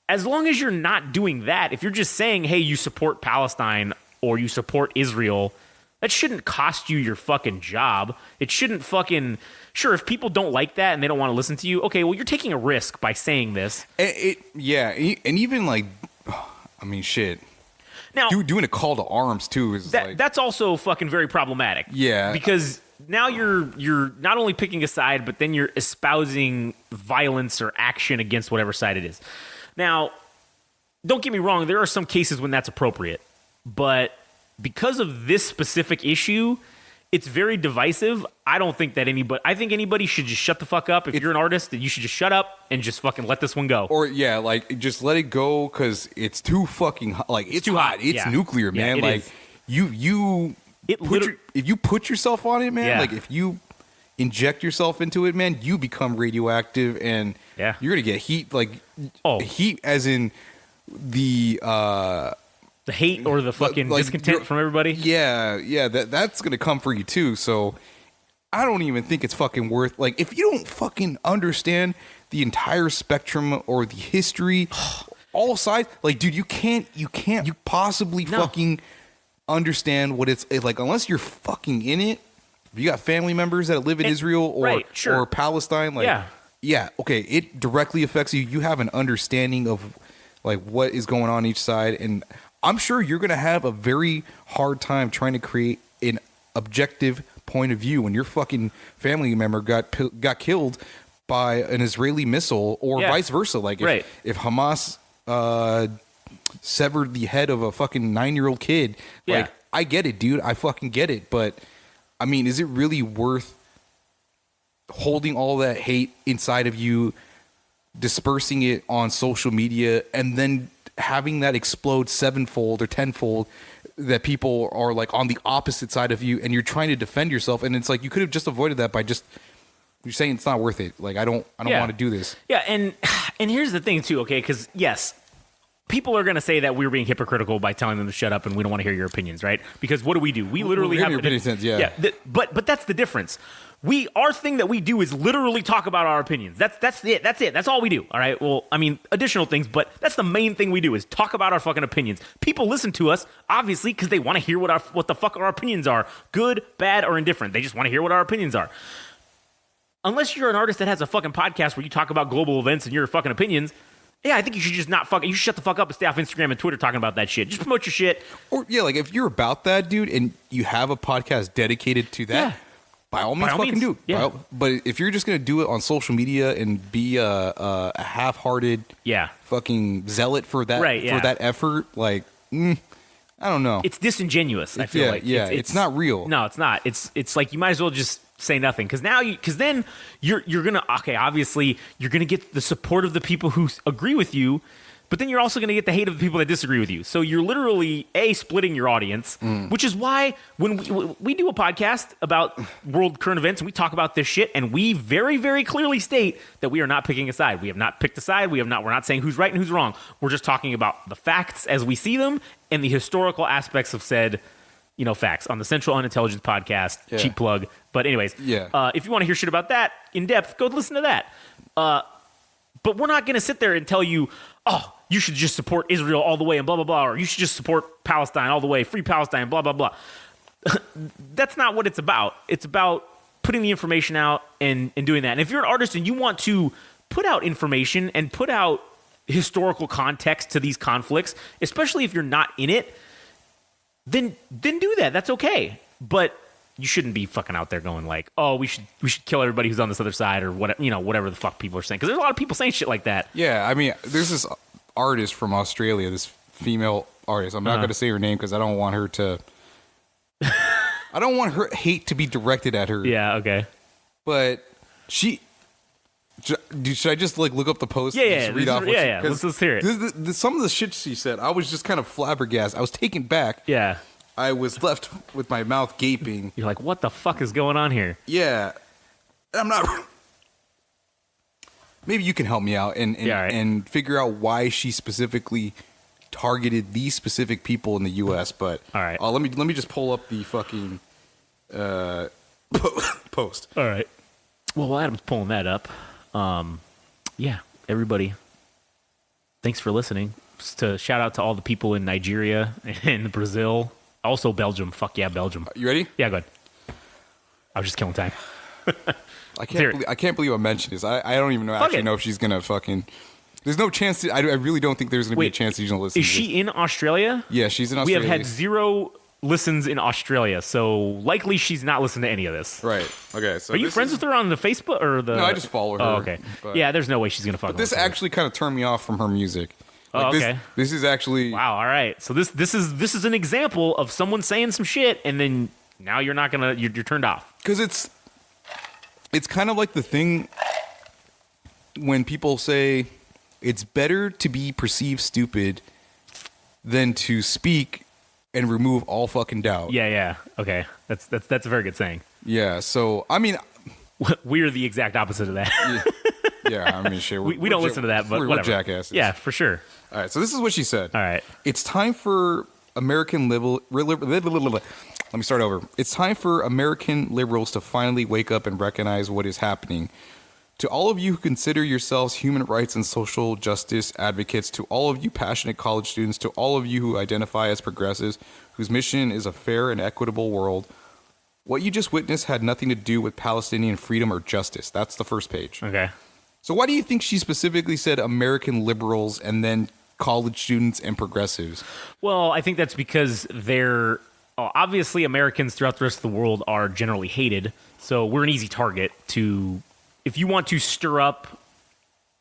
Speaker 4: as long as you're not doing that, if you're just saying, hey, you support Palestine or you support Israel, that shouldn't cost you your fucking job. It shouldn't fucking. Sure, if people don't like that and they don't want to listen to you, okay, well, you're taking a risk by saying this.
Speaker 3: And even like, I mean, shit.
Speaker 4: Now,
Speaker 3: Doing a call to arms too is like
Speaker 4: that's also fucking very problematic.
Speaker 3: Yeah.
Speaker 4: Because now you're not only picking a side, but then you're espousing violence or action against whatever side it is. Now, don't get me wrong, there are some cases when that's appropriate. But because of this specific issue, it's very divisive. I think anybody should just shut the fuck up. If you're an artist, then you should just shut up and just fucking let this one go.
Speaker 3: Or yeah, like just let it go because it's too fucking hot. Like it's
Speaker 4: too hot.
Speaker 3: It's
Speaker 4: Yeah.
Speaker 3: nuclear,
Speaker 4: Yeah,
Speaker 3: man.
Speaker 4: it
Speaker 3: Like
Speaker 4: is.
Speaker 3: if you put yourself on it, man.
Speaker 4: Yeah.
Speaker 3: Like if you inject yourself into it, man, you become radioactive, and
Speaker 4: Yeah.
Speaker 3: you're gonna get heat. Like heat, as in the
Speaker 4: the hate or the fucking
Speaker 3: like,
Speaker 4: discontent from everybody.
Speaker 3: Yeah, that's gonna come for you too. So I don't even think it's fucking worth. Like if you don't fucking understand the entire spectrum or the history all sides. Like, dude, you can't possibly fucking understand what it's like unless you're fucking in it. If you got family members that live in Israel or Palestine, like, yeah, okay, it directly affects you. You have an understanding of like what is going on each side, and I'm sure you're gonna have a very hard time trying to create an objective point of view when your fucking family member got killed by an Israeli missile or vice versa. Like if Hamas severed the head of a fucking 9-year-old kid, like, I get it, dude. I fucking get it. But I mean, is it really worth holding all that hate inside of you, dispersing it on social media, and then having that explode 7-fold or 10-fold, that people are like on the opposite side of you and you're trying to defend yourself? And it's like, you could have just avoided that by just, you're saying it's not worth it. Like, I don't want to do this.
Speaker 4: Yeah. And here's the thing too. Okay. Cause yes, people are going to say that we're being hypocritical by telling them to shut up and we don't want to hear your opinions. Right. Because what do? We literally have
Speaker 3: your opinions.
Speaker 4: But that's the difference. Our thing that we do is literally talk about our opinions. That's it. That's all we do. All right. Well, I mean, additional things, but that's the main thing we do is talk about our fucking opinions. People listen to us, obviously, because they want to hear what the fuck our opinions are. Good, bad, or indifferent. They just want to hear what our opinions are. Unless you're an artist that has a fucking podcast where you talk about global events and your fucking opinions, I think you should just you should shut the fuck up and stay off Instagram and Twitter talking about that shit. Just promote your shit.
Speaker 3: Or, like, if you're about that, dude, and you have a podcast dedicated to that, by all means, do it.
Speaker 4: Yeah.
Speaker 3: But if you're just going to do it on social media and be a half-hearted fucking zealot for that for that effort, like, I don't know.
Speaker 4: It's disingenuous, I feel like.
Speaker 3: Yeah, it's not real.
Speaker 4: No, it's not. It's like you might as well just say nothing, because then you're gonna obviously you're gonna get the support of the people who agree with you, but then you're also gonna get the hate of the people that disagree with you. So you're literally splitting your audience, which is why when we do a podcast about world current events and we talk about this shit, and we very, very clearly state that we are not picking a side. We have not picked a side. We're not saying who's right and who's wrong. We're just talking about the facts as we see them and the historical aspects of said facts on the Central Unintelligence podcast. Cheap plug. But anyways, if you want to hear shit about that in depth, go listen to that. But we're not going to sit there and tell you, oh, you should just support Israel all the way and blah, blah, blah, or you should just support Palestine all the way, free Palestine, blah, blah, blah. That's not what it's about. It's about putting the information out and doing that. And if you're an artist and you want to put out information and put out historical context to these conflicts, especially if you're not in it, then do that. That's okay. But you shouldn't be fucking out there going like, oh, we should kill everybody who's on this other side, or whatever the fuck people are saying. Because there's a lot of people saying shit like that.
Speaker 3: Yeah, I mean, there's this artist from Australia, this female artist. I'm not going to say her name because I don't want her to. I don't want her hate to be directed at her.
Speaker 4: Yeah. Okay.
Speaker 3: But she. Dude, should I just like look up the post?
Speaker 4: Yeah.
Speaker 3: Read off.
Speaker 4: Let's hear it.
Speaker 3: Some of the shit she said, I was just kind of flabbergasted. I was taken back.
Speaker 4: Yeah.
Speaker 3: I was left with my mouth gaping.
Speaker 4: You're like, what the fuck is going on here?
Speaker 3: Yeah. I'm not. Maybe you can help me out and figure out why she specifically targeted these specific people in the U.S. But
Speaker 4: all right,
Speaker 3: let me just pull up the fucking post.
Speaker 4: All right. Well, while Adam's pulling that up, everybody, thanks for listening. Just to shout out to all the people in Nigeria and Brazil, also Belgium. Fuck yeah, Belgium.
Speaker 3: You ready?
Speaker 4: Yeah, go ahead. I was just killing time.
Speaker 3: I can't believe I mentioned this. I don't even know if she's gonna fucking. There's no chance. I really don't think there's gonna be a chance she's gonna listen.
Speaker 4: Is she in Australia?
Speaker 3: Yeah, she's in Australia.
Speaker 4: We have had 0 listens in Australia, so likely she's not listening to any of this.
Speaker 3: Right. Okay. So
Speaker 4: are you friends with her on the Facebook or the?
Speaker 3: No, I just follow her.
Speaker 4: Oh, okay. Yeah, there's no way she's gonna fuck.
Speaker 3: But this actually kind of turned me off from her music. Like,
Speaker 4: okay.
Speaker 3: This is actually
Speaker 4: wow. All right. So this is an example of someone saying some shit, and then now you're not gonna you're turned off
Speaker 3: because it's kind of like the thing when people say it's better to be perceived stupid than to speak and remove all fucking doubt.
Speaker 4: Yeah. Okay. That's a very good saying.
Speaker 3: Yeah. So I mean,
Speaker 4: we're the exact opposite of that.
Speaker 3: Yeah. I mean, shit.
Speaker 4: We don't listen to that, but whatever.
Speaker 3: We're jackasses.
Speaker 4: Yeah, for sure.
Speaker 3: All right. So this is what she said.
Speaker 4: All right.
Speaker 3: It's time for American Let me start over. It's time for American liberals to finally wake up and recognize what is happening. To all of you who consider yourselves human rights and social justice advocates, to all of you passionate college students, to all of you who identify as progressives, whose mission is a fair and equitable world, what you just witnessed had nothing to do with Palestinian freedom or justice. That's the first page.
Speaker 4: Okay.
Speaker 3: So why do you think she specifically said American liberals and then college students and progressives?
Speaker 4: Well, I think that's because they're obviously Americans throughout the rest of the world are generally hated. So we're an easy target to, if you want to stir up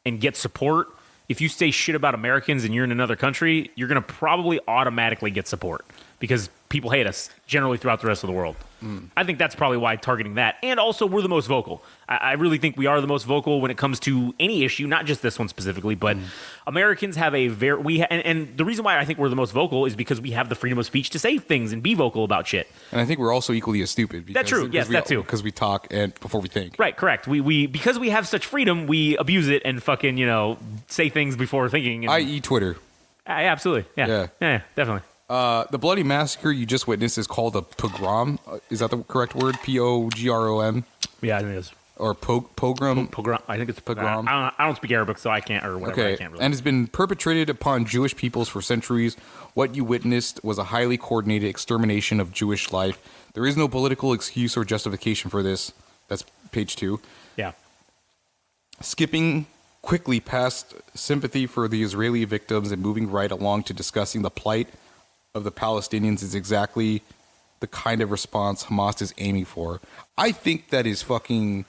Speaker 4: and get support, if you say shit about Americans and you're in another country, you're going to probably automatically get support because people hate us generally throughout the rest of the world. I think that's probably why targeting that. And also, we're the most vocal. I really think we are the most vocal when it comes to any issue, not just this one specifically, but Americans have a very, and the reason why I think we're the most vocal is because we have the freedom of speech to say things and be vocal about shit.
Speaker 3: And I think we're also equally as stupid.
Speaker 4: That's true. Yes, that too.
Speaker 3: Because we talk and before we think.
Speaker 4: Right, correct. We because we have such freedom, we abuse it and fucking, say things before thinking. And,
Speaker 3: I.e. Twitter.
Speaker 4: yeah, absolutely. Yeah, definitely.
Speaker 3: The bloody massacre you just witnessed is called a pogrom. Is that the correct word? Pogrom?
Speaker 4: Yeah, I think it is.
Speaker 3: Or pogrom?
Speaker 4: Pogrom. I think it's
Speaker 3: Pogrom.
Speaker 4: I don't speak Arabic, so I can't, or whatever.
Speaker 3: Okay,
Speaker 4: I can't really.
Speaker 3: and has been perpetrated upon Jewish peoples for centuries. What you witnessed was a highly coordinated extermination of Jewish life. There is no political excuse or justification for this. That's page 2.
Speaker 4: Yeah.
Speaker 3: Skipping quickly past sympathy for the Israeli victims and moving right along to discussing the plight of the Palestinians is exactly the kind of response Hamas is aiming for. I think that is fucking...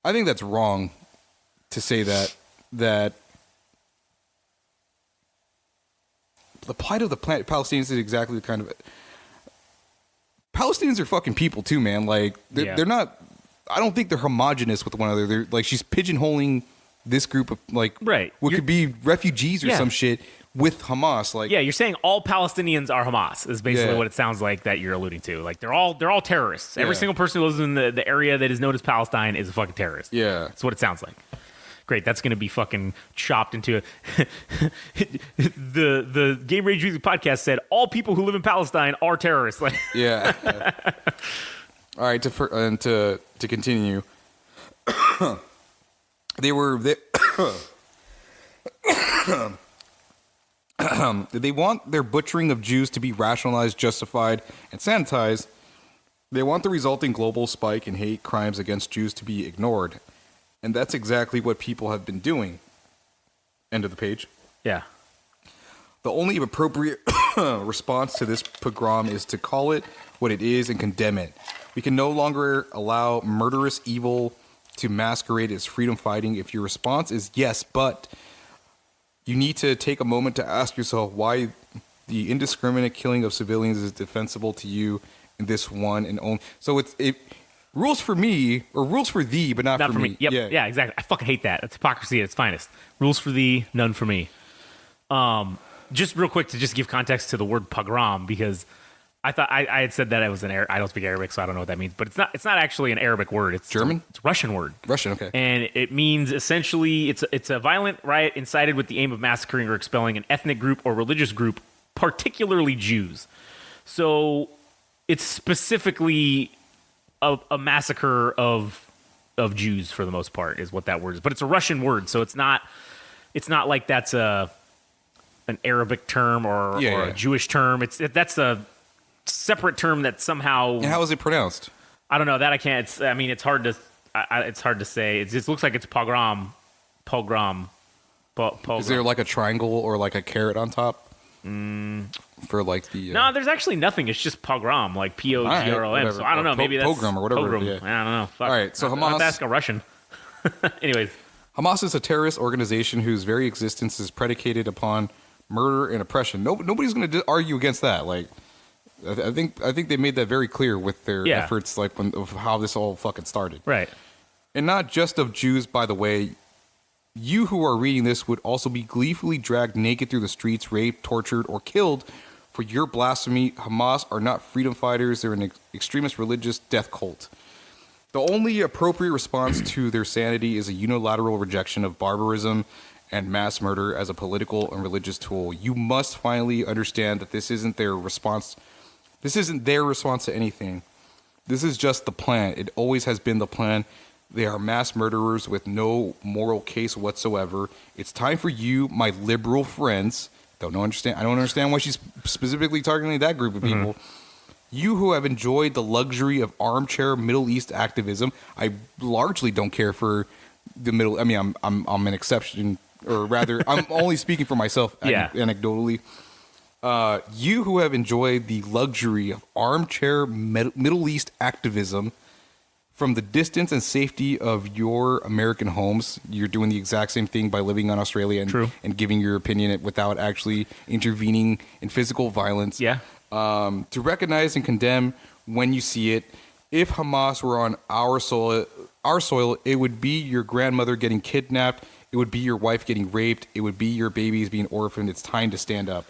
Speaker 3: I think that's wrong to say that the plight of the Palestinians is exactly the kind of... Palestinians are fucking people too, man. Like, they're not... I don't think they're homogenous with one another. They're like, she's pigeonholing this group of, like...
Speaker 4: Right.
Speaker 3: What could be refugees or some shit with Hamas. Like,
Speaker 4: yeah, you're saying all Palestinians are Hamas is basically
Speaker 3: Yeah.
Speaker 4: what it sounds like that you're alluding to. Like they're all terrorists. Every
Speaker 3: Yeah.
Speaker 4: single person who lives in the area that is known as Palestine is a fucking terrorist.
Speaker 3: Yeah.
Speaker 4: That's what it sounds like. Great, that's going to be fucking chopped into the Game Rage Music podcast said all people who live in Palestine are terrorists. Like,
Speaker 3: yeah. All right, to continue. They want their butchering of Jews to be rationalized, justified, and sanitized. They want the resulting global spike in hate crimes against Jews to be ignored. And that's exactly what people have been doing. End of the page.
Speaker 4: yeah,
Speaker 3: The only appropriate response to this pogrom is to call it what it is and condemn it. We can no longer allow murderous evil to masquerade as freedom fighting. If your response is yes, but you need to take a moment to ask yourself why the indiscriminate killing of civilians is defensible to you in this one and only. So it rules for me, or rules for thee, but not for me.
Speaker 4: Yep. Yeah, exactly. I fucking hate that. It's hypocrisy at its finest. Rules for thee, none for me. Just real quick to just give context to the word pogrom, because I thought I had said that it was I don't speak Arabic, so I don't know what that means. But it's not actually an Arabic word. It's
Speaker 3: German?
Speaker 4: It's a Russian word.
Speaker 3: Russian, okay.
Speaker 4: And it means essentially it's a violent riot incited with the aim of massacring or expelling an ethnic group or religious group, particularly Jews. So it's specifically a massacre of Jews for the most part is what that word is. But it's a Russian word, so it's not like that's an Arabic term or a Jewish term. That's a separate term that somehow.
Speaker 3: And how is it pronounced?
Speaker 4: I don't know that I can't. It's hard to. It's hard to say. It just looks like it's pogrom.
Speaker 3: Is there like a triangle or like a carrot on top? For like the
Speaker 4: No, there's actually nothing. It's just pogrom, like Pogrom.
Speaker 3: whatever.
Speaker 4: So I don't know. Maybe that's
Speaker 3: pogrom or whatever,
Speaker 4: Pogrom.
Speaker 3: yeah.
Speaker 4: I don't know. Fuck.
Speaker 3: All right, so
Speaker 4: I'll have
Speaker 3: Hamas-
Speaker 4: to ask a Russian. Anyways,
Speaker 3: Hamas is a terrorist organization whose very existence is predicated upon murder and oppression. Nobody's going to argue against that. Like, I think they made that very clear with their efforts, like of how this all fucking started.
Speaker 4: right.
Speaker 3: And not just of Jews, by the way. You who are reading this would also be gleefully dragged naked through the streets, raped, tortured, or killed for your blasphemy. Hamas are not freedom fighters. They're an extremist religious death cult. The only appropriate response to their sanity is a unilateral rejection of barbarism and mass murder as a political and religious tool. You must finally understand that this isn't their response. This isn't their response to anything. This is just the plan. It always has been the plan. They are mass murderers with no moral case whatsoever. It's time for you, my liberal friends. I don't understand why she's specifically targeting that group of people. You who have enjoyed the luxury of armchair Middle East activism. I largely don't care for the Middle. I mean, I'm an exception, or rather, I'm only speaking for myself anecdotally. You who have enjoyed the luxury of armchair Middle East activism from the distance and safety of your American homes. You're doing the exact same thing by living in Australia and giving your opinion without actually intervening in physical violence.
Speaker 4: Yeah.
Speaker 3: To recognize and condemn when you see it. If Hamas were on our soil, it would be your grandmother getting kidnapped. It would be your wife getting raped. It would be your babies being orphaned. It's time to stand up.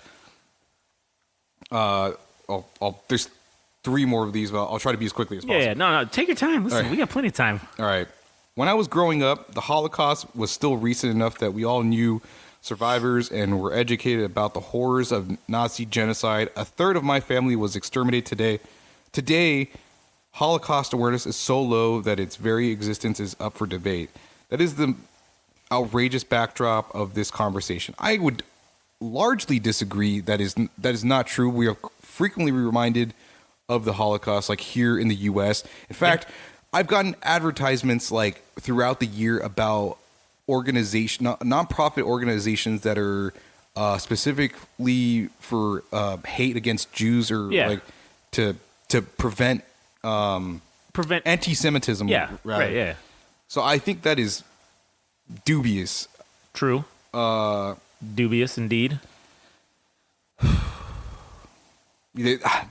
Speaker 3: There's 3 more of these, but I'll try to be as quickly as possible.
Speaker 4: Yeah, no, take your time. Listen,
Speaker 3: right.
Speaker 4: We got plenty of time.
Speaker 3: All right. When I was growing up, the Holocaust was still recent enough that we all knew survivors and were educated about the horrors of Nazi genocide. A third of my family was exterminated today. Today, Holocaust awareness is so low that its very existence is up for debate. That is the outrageous backdrop of this conversation. I would largely disagree that is not true. We are frequently reminded of the Holocaust, like here in the U.S. In fact, I've gotten advertisements like throughout the year about nonprofit organizations that are specifically for hate against Jews or like to prevent anti-Semitism.
Speaker 4: Yeah,
Speaker 3: rather.
Speaker 4: right. Yeah,
Speaker 3: so I think that is dubious.
Speaker 4: true. Dubious indeed.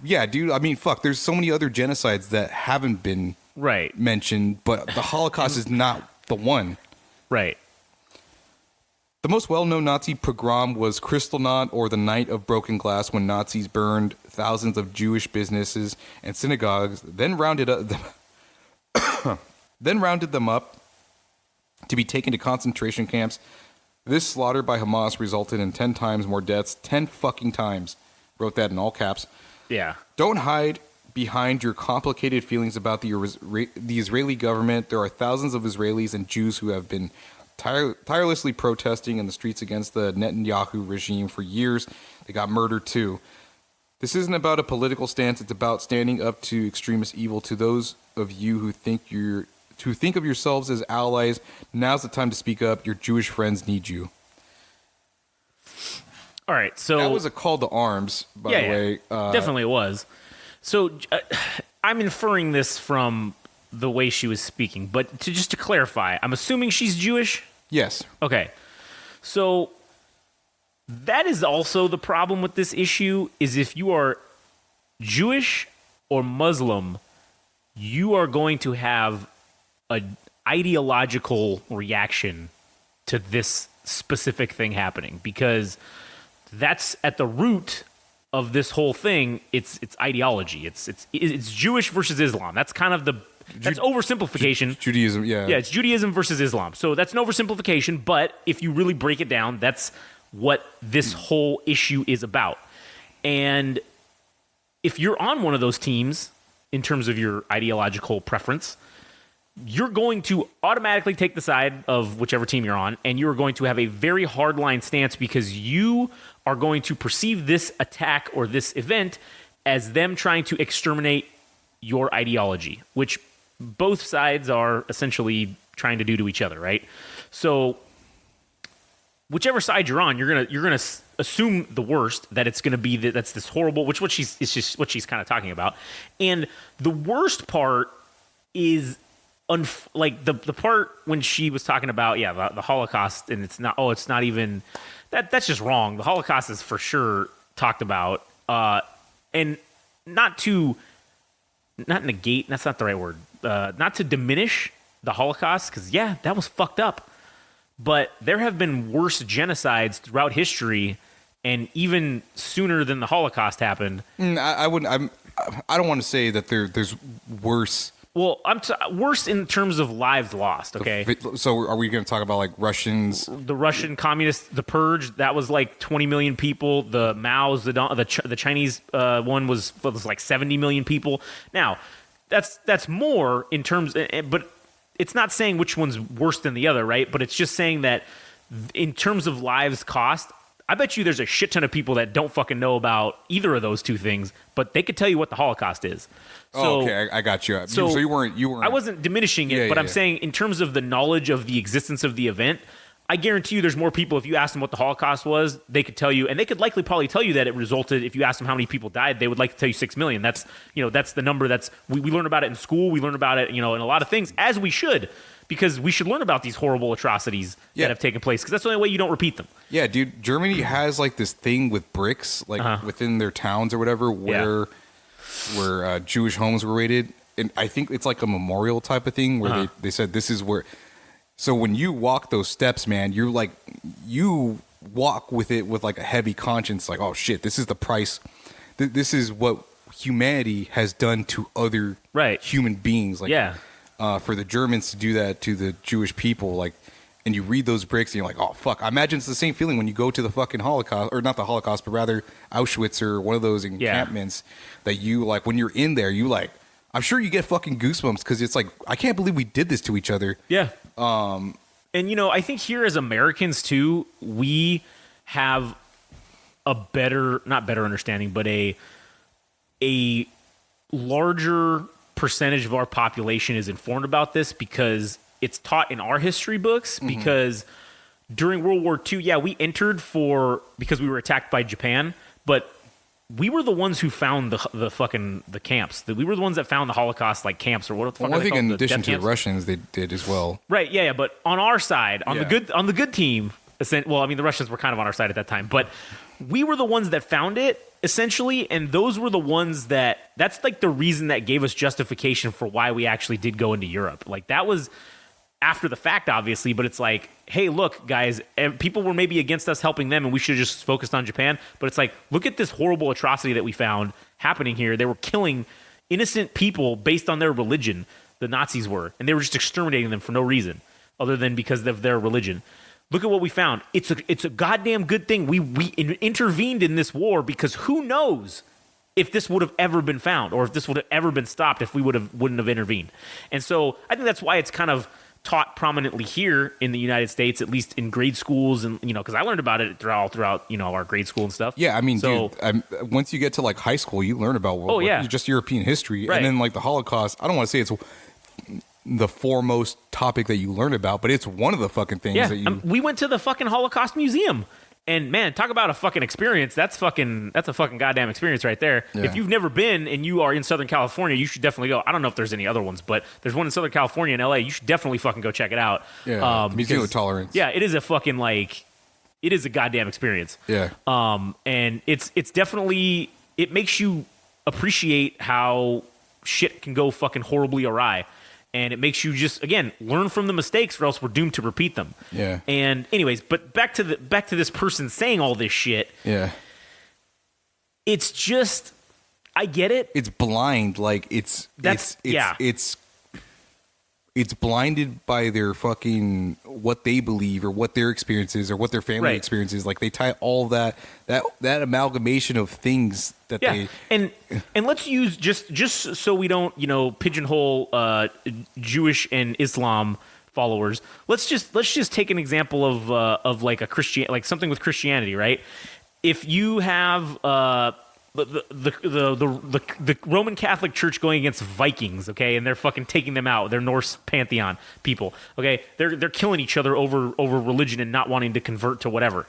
Speaker 3: Yeah, dude. I mean, fuck. There's so many other genocides that haven't been mentioned, but the Holocaust is not the one.
Speaker 4: Right.
Speaker 3: The most well-known Nazi pogrom was Kristallnacht, or the Night of Broken Glass, when Nazis burned thousands of Jewish businesses and synagogues, then rounded them up to be taken to concentration camps. This slaughter by Hamas resulted in 10 times more deaths. 10 fucking times. Wrote that in all caps.
Speaker 4: Yeah.
Speaker 3: Don't hide behind your complicated feelings about the Israeli government. There are thousands of Israelis and Jews who have been tirelessly protesting in the streets against the Netanyahu regime for years. They got murdered too. This isn't about a political stance. It's about standing up to extremist evil. To those of you who think of yourselves as allies, now's the time to speak up. Your Jewish friends need you.
Speaker 4: All right, so
Speaker 3: that was a call to arms, by the way.
Speaker 4: Definitely it was. So I'm inferring this from the way she was speaking, but just to clarify, I'm assuming she's Jewish?
Speaker 3: Yes.
Speaker 4: Okay. So that is also the problem with this issue, is if you are Jewish or Muslim, you are going to have an ideological reaction to this specific thing happening, because that's at the root of this whole thing. It's ideology. It's Jewish versus Islam. That's kind of that's oversimplification.
Speaker 3: Judaism, yeah.
Speaker 4: Yeah, it's Judaism versus Islam. So that's an oversimplification, but if you really break it down, that's what this whole issue is about. And if you're on one of those teams in terms of your ideological preference, you're going to automatically take the side of whichever team you're on, and you're going to have a very hardline stance, because you are going to perceive this attack or this event as them trying to exterminate your ideology, which both sides are essentially trying to do to each other, right? So whichever side you're on, you're gonna assume the worst, that it's gonna be that's this horrible, which it's just what she's kind of talking about. And the worst part is like the part when she was talking about the Holocaust, and it's not even that's just wrong. The Holocaust is for sure talked about, and not negate, that's not the right word, not to diminish the Holocaust, because that was fucked up, but there have been worse genocides throughout history, and even sooner than the Holocaust happened.
Speaker 3: I don't want to say that there's worse.
Speaker 4: Well, worse in terms of lives lost, okay?
Speaker 3: So are we going to talk about like Russians?
Speaker 4: The Russian communists, the Purge, that was like 20 million people. The Mao's, the Chinese one was like 70 million people. Now, that's more in terms, but it's not saying which one's worse than the other, right? But it's just saying that in terms of lives cost, I bet you there's a shit ton of people that don't fucking know about either of those two things, but they could tell you what the Holocaust is. So,
Speaker 3: okay, I got you.
Speaker 4: So,
Speaker 3: you weren't.
Speaker 4: I wasn't diminishing it, but I'm saying in terms of the knowledge of the existence of the event, I guarantee you there's more people, if you asked them what the Holocaust was, they could tell you, and they could likely probably tell you that it resulted, if you asked them how many people died, they would like to tell you 6 million. That's, that's the number we learn about it in school. We learn about it, in a lot of things, as we should, because we should learn about these horrible atrocities that have taken place, because that's the only way you don't repeat them.
Speaker 3: Yeah, dude, Germany has like this thing with bricks, like within their towns or whatever, where Jewish homes were raided. And I think it's like a memorial type of thing where they said this is where. So when you walk those steps, man, you're like, you walk with it with like a heavy conscience, like, oh shit, this is the price. This is what humanity has done to other human beings. Like, for the Germans to do that to the Jewish people, like, and you read those bricks and you're like, oh fuck. I imagine it's the same feeling when you go to the fucking Holocaust, or not the Holocaust, but rather Auschwitz or one of those encampments that you like, when you're in there, you like, I'm sure you get fucking goosebumps because it's like, I can't believe we did this to each other.
Speaker 4: Yeah. And I think here as Americans too, we have a not better understanding, but a larger percentage of our population is informed about this because it's taught in our history books. Because during World War II, we entered because we were attacked by Japan, but we were the ones who found the camps. We were the ones that found the Holocaust like camps or what the fuck.
Speaker 3: Well, I think in addition to the Russians, they did as well.
Speaker 4: Right? Yeah. But on our side, on the good team, well, I mean the Russians were kind of on our side at that time, but we were the ones that found it essentially, and those were the ones that's like the reason that gave us justification for why we actually did go into Europe. Like that was after the fact, obviously, but it's like, hey, look, guys, people were maybe against us helping them and we should have just focused on Japan. But it's like, look at this horrible atrocity that we found happening here. They were killing innocent people based on their religion, the Nazis were, and they were just exterminating them for no reason other than because of their religion. Look at what we found. It's a goddamn good thing we intervened in this war, because who knows if this would have ever been found or if this would have ever been stopped if we wouldn't have intervened. And so I think that's why it's kind of taught prominently here in the United States, at least in grade schools, and because I learned about it throughout our grade school and stuff.
Speaker 3: Yeah, I mean, so, dude, once you get to like high school, you learn about just European history, and then like the Holocaust. I don't want to say it's the foremost topic that you learn about, but it's one of the fucking things that you.
Speaker 4: We went to the fucking Holocaust Museum. And man, talk about a fucking experience. That's a fucking goddamn experience right there. Yeah. If you've never been and you are in Southern California, you should definitely go. I don't know if there's any other ones, but there's one in Southern California in LA. You should definitely fucking go check it out.
Speaker 3: Yeah, Museum of Tolerance.
Speaker 4: Yeah, it is a fucking it is a goddamn experience.
Speaker 3: Yeah.
Speaker 4: And it's definitely, it makes you appreciate how shit can go fucking horribly awry. And it makes you just, again, learn from the mistakes, or else we're doomed to repeat them.
Speaker 3: Yeah.
Speaker 4: And anyways, but back to this person saying all this shit.
Speaker 3: Yeah.
Speaker 4: It's just, I get it.
Speaker 3: It's blind. Like it's blinded by their fucking what they believe or what their experience is or what their family experience is. Like they tie all that amalgamation of things that they
Speaker 4: and let's use just so we don't pigeonhole Jewish and Islam followers. Let's just take an example of like a Christian, like something with Christianity, right? If you have the Roman Catholic Church going against Vikings, okay, and they're fucking taking them out. They're Norse pantheon people, okay. They're killing each other over religion and not wanting to convert to whatever.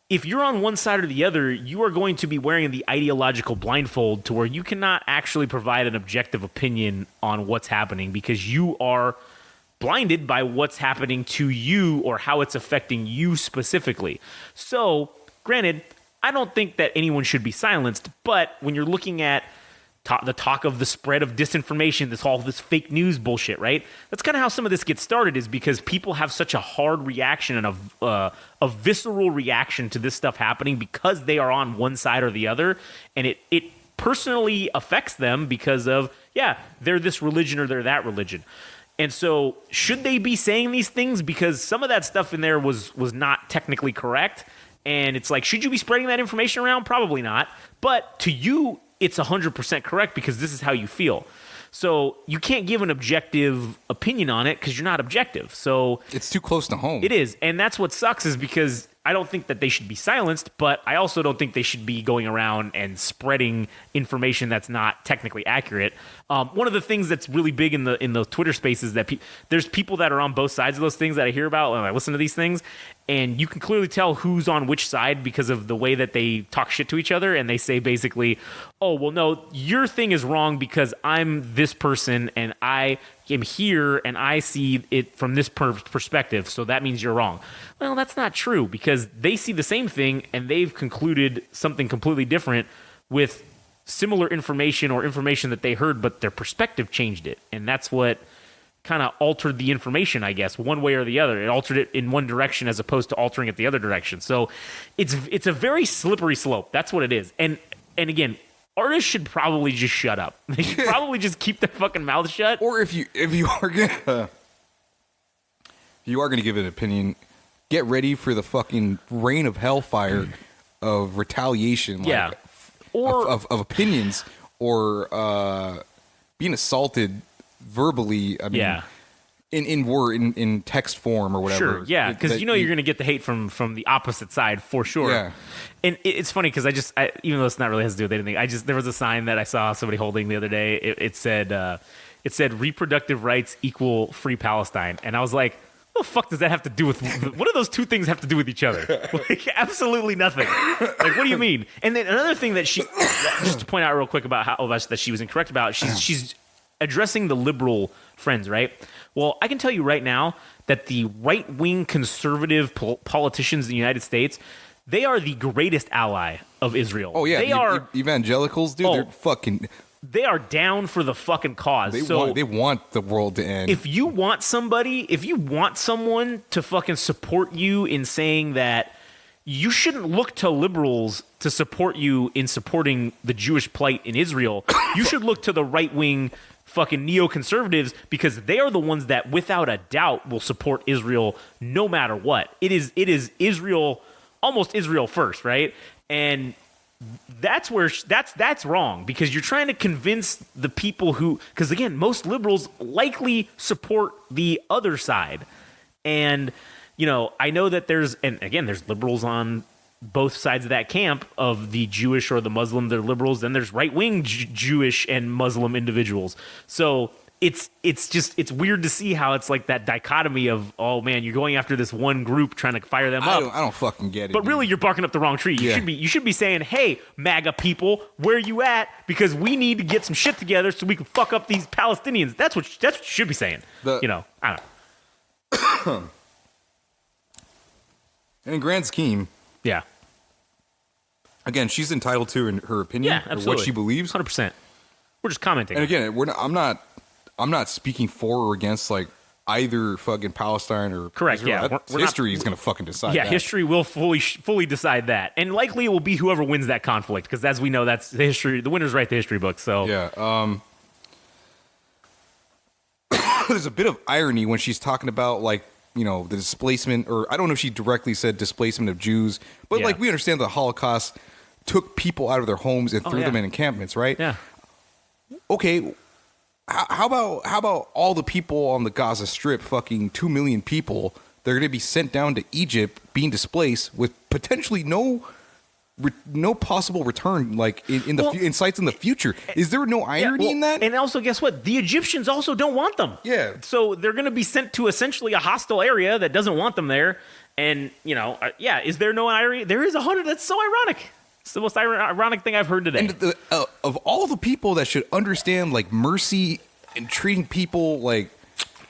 Speaker 4: If you're on one side or the other, you are going to be wearing the ideological blindfold to where you cannot actually provide an objective opinion on what's happening, because you are blinded by what's happening to you or how it's affecting you specifically. So, granted, I don't think that anyone should be silenced, but when you're looking at the talk of the spread of disinformation, this fake news bullshit, right? That's kind of how some of this gets started, is because people have such a hard reaction and a visceral reaction to this stuff happening because they are on one side or the other, and it personally affects them because of, they're this religion or they're that religion. And so should they be saying these things? Because some of that stuff in there was not technically correct. And it's like, should you be spreading that information around? Probably not. But to you, it's 100% correct because this is how you feel. So you can't give an objective opinion on it because you're not objective. So
Speaker 3: It's too close to home.
Speaker 4: it is. And that's what sucks is because I don't think that they should be silenced, but I also don't think they should be going around and spreading information that's not technically accurate. One of the things that's really big in the Twitter space is that there's people that are on both sides of those things that I hear about when I listen to these things, and you can clearly tell who's on which side because of the way that they talk shit to each other, and they say basically, oh, well, no, your thing is wrong because I'm this person and I am here and I see it from this perspective, so that means you're wrong. Well, that's not true because they see the same thing and they've concluded something completely different with similar information or information that they heard, but their perspective changed it. And that's what kind of altered the information, I guess, one way or the other. It altered it in one direction as opposed to altering it the other direction. So it's a very slippery slope. That's what it is. And again, artists should probably just shut up. They should probably just keep their fucking mouths shut.
Speaker 3: Or if you are gonna give an opinion, get ready for the fucking rain of hellfire of retaliation.
Speaker 4: Yeah.
Speaker 3: Like,
Speaker 4: Or
Speaker 3: of opinions or being assaulted verbally. I mean,
Speaker 4: yeah.
Speaker 3: in text form or whatever.
Speaker 4: Sure, yeah, because you're going to get the hate from the opposite side for sure.
Speaker 3: Yeah.
Speaker 4: And it's funny because even though it's not really has to do with anything, there was a sign that I saw somebody holding the other day. It said reproductive rights equal free Palestine, and I was like, what the fuck does that have to do with? What do those two things have to do with each other? Like, absolutely nothing. Like, what do you mean? And then another thing that just to point out real quick about how that she was incorrect about, she's addressing the liberal friends, right? Well, I can tell you right now that the right-wing conservative politicians in the United States, they are the greatest ally of Israel.
Speaker 3: Oh yeah,
Speaker 4: they are
Speaker 3: evangelicals, dude. They're fucking.
Speaker 4: They are down for the fucking cause.
Speaker 3: They want the world to end.
Speaker 4: If you want someone to fucking support you in saying that you shouldn't look to liberals to support you in supporting the Jewish plight in Israel, you should look to the right-wing fucking neoconservatives because they are the ones that without a doubt will support Israel no matter what. It is Israel, almost Israel first, right? And that's where that's wrong because you're trying to convince the people because again, most liberals likely support the other side. And I know that there's liberals on both sides of that camp of the Jewish or the Muslim. They're liberals. Then there's right-wing Jewish and Muslim individuals. So it's weird to see how it's like that dichotomy of, oh man, you're going after this one group trying to fire them up.
Speaker 3: I don't fucking get it.
Speaker 4: But really, you're barking up the wrong tree. You should be saying, hey, MAGA people, where you at? Because we need to get some shit together so we can fuck up these Palestinians. That's what you should be saying. I don't know.
Speaker 3: And in grand scheme,
Speaker 4: Yeah.
Speaker 3: again, she's entitled to her opinion
Speaker 4: Yeah,
Speaker 3: or
Speaker 4: absolutely.
Speaker 3: what she believes.
Speaker 4: 100%. We're just commenting.
Speaker 3: And again, I'm not speaking for or against like either fucking Palestine or
Speaker 4: Correct,
Speaker 3: Israel.
Speaker 4: yeah.
Speaker 3: That-
Speaker 4: We're
Speaker 3: history
Speaker 4: not-
Speaker 3: is going to fucking decide.
Speaker 4: Yeah,
Speaker 3: that.
Speaker 4: history will fully decide that, and likely it will be whoever wins that conflict, because as we know, that's the history. The winners write the history book. So
Speaker 3: Yeah. There's a bit of irony when she's talking about like the displacement, or I don't know if she directly said displacement of Jews, but
Speaker 4: Yeah.
Speaker 3: like we understand the Holocaust took people out of their homes and threw
Speaker 4: yeah.
Speaker 3: them in encampments, right?
Speaker 4: yeah,
Speaker 3: Okay. How about all the people on the Gaza Strip, fucking 2 million people, they're going to be sent down to Egypt, being displaced with potentially no possible return, like in sights in the future. Is there no irony in that?
Speaker 4: And also, guess what? The Egyptians also don't want them.
Speaker 3: Yeah.
Speaker 4: So they're going to be sent to essentially a hostile area that doesn't want them there. And is there no irony? There is 100. That's so ironic. It's the most ironic thing I've heard today.
Speaker 3: And of all the people that should understand like mercy and treating people like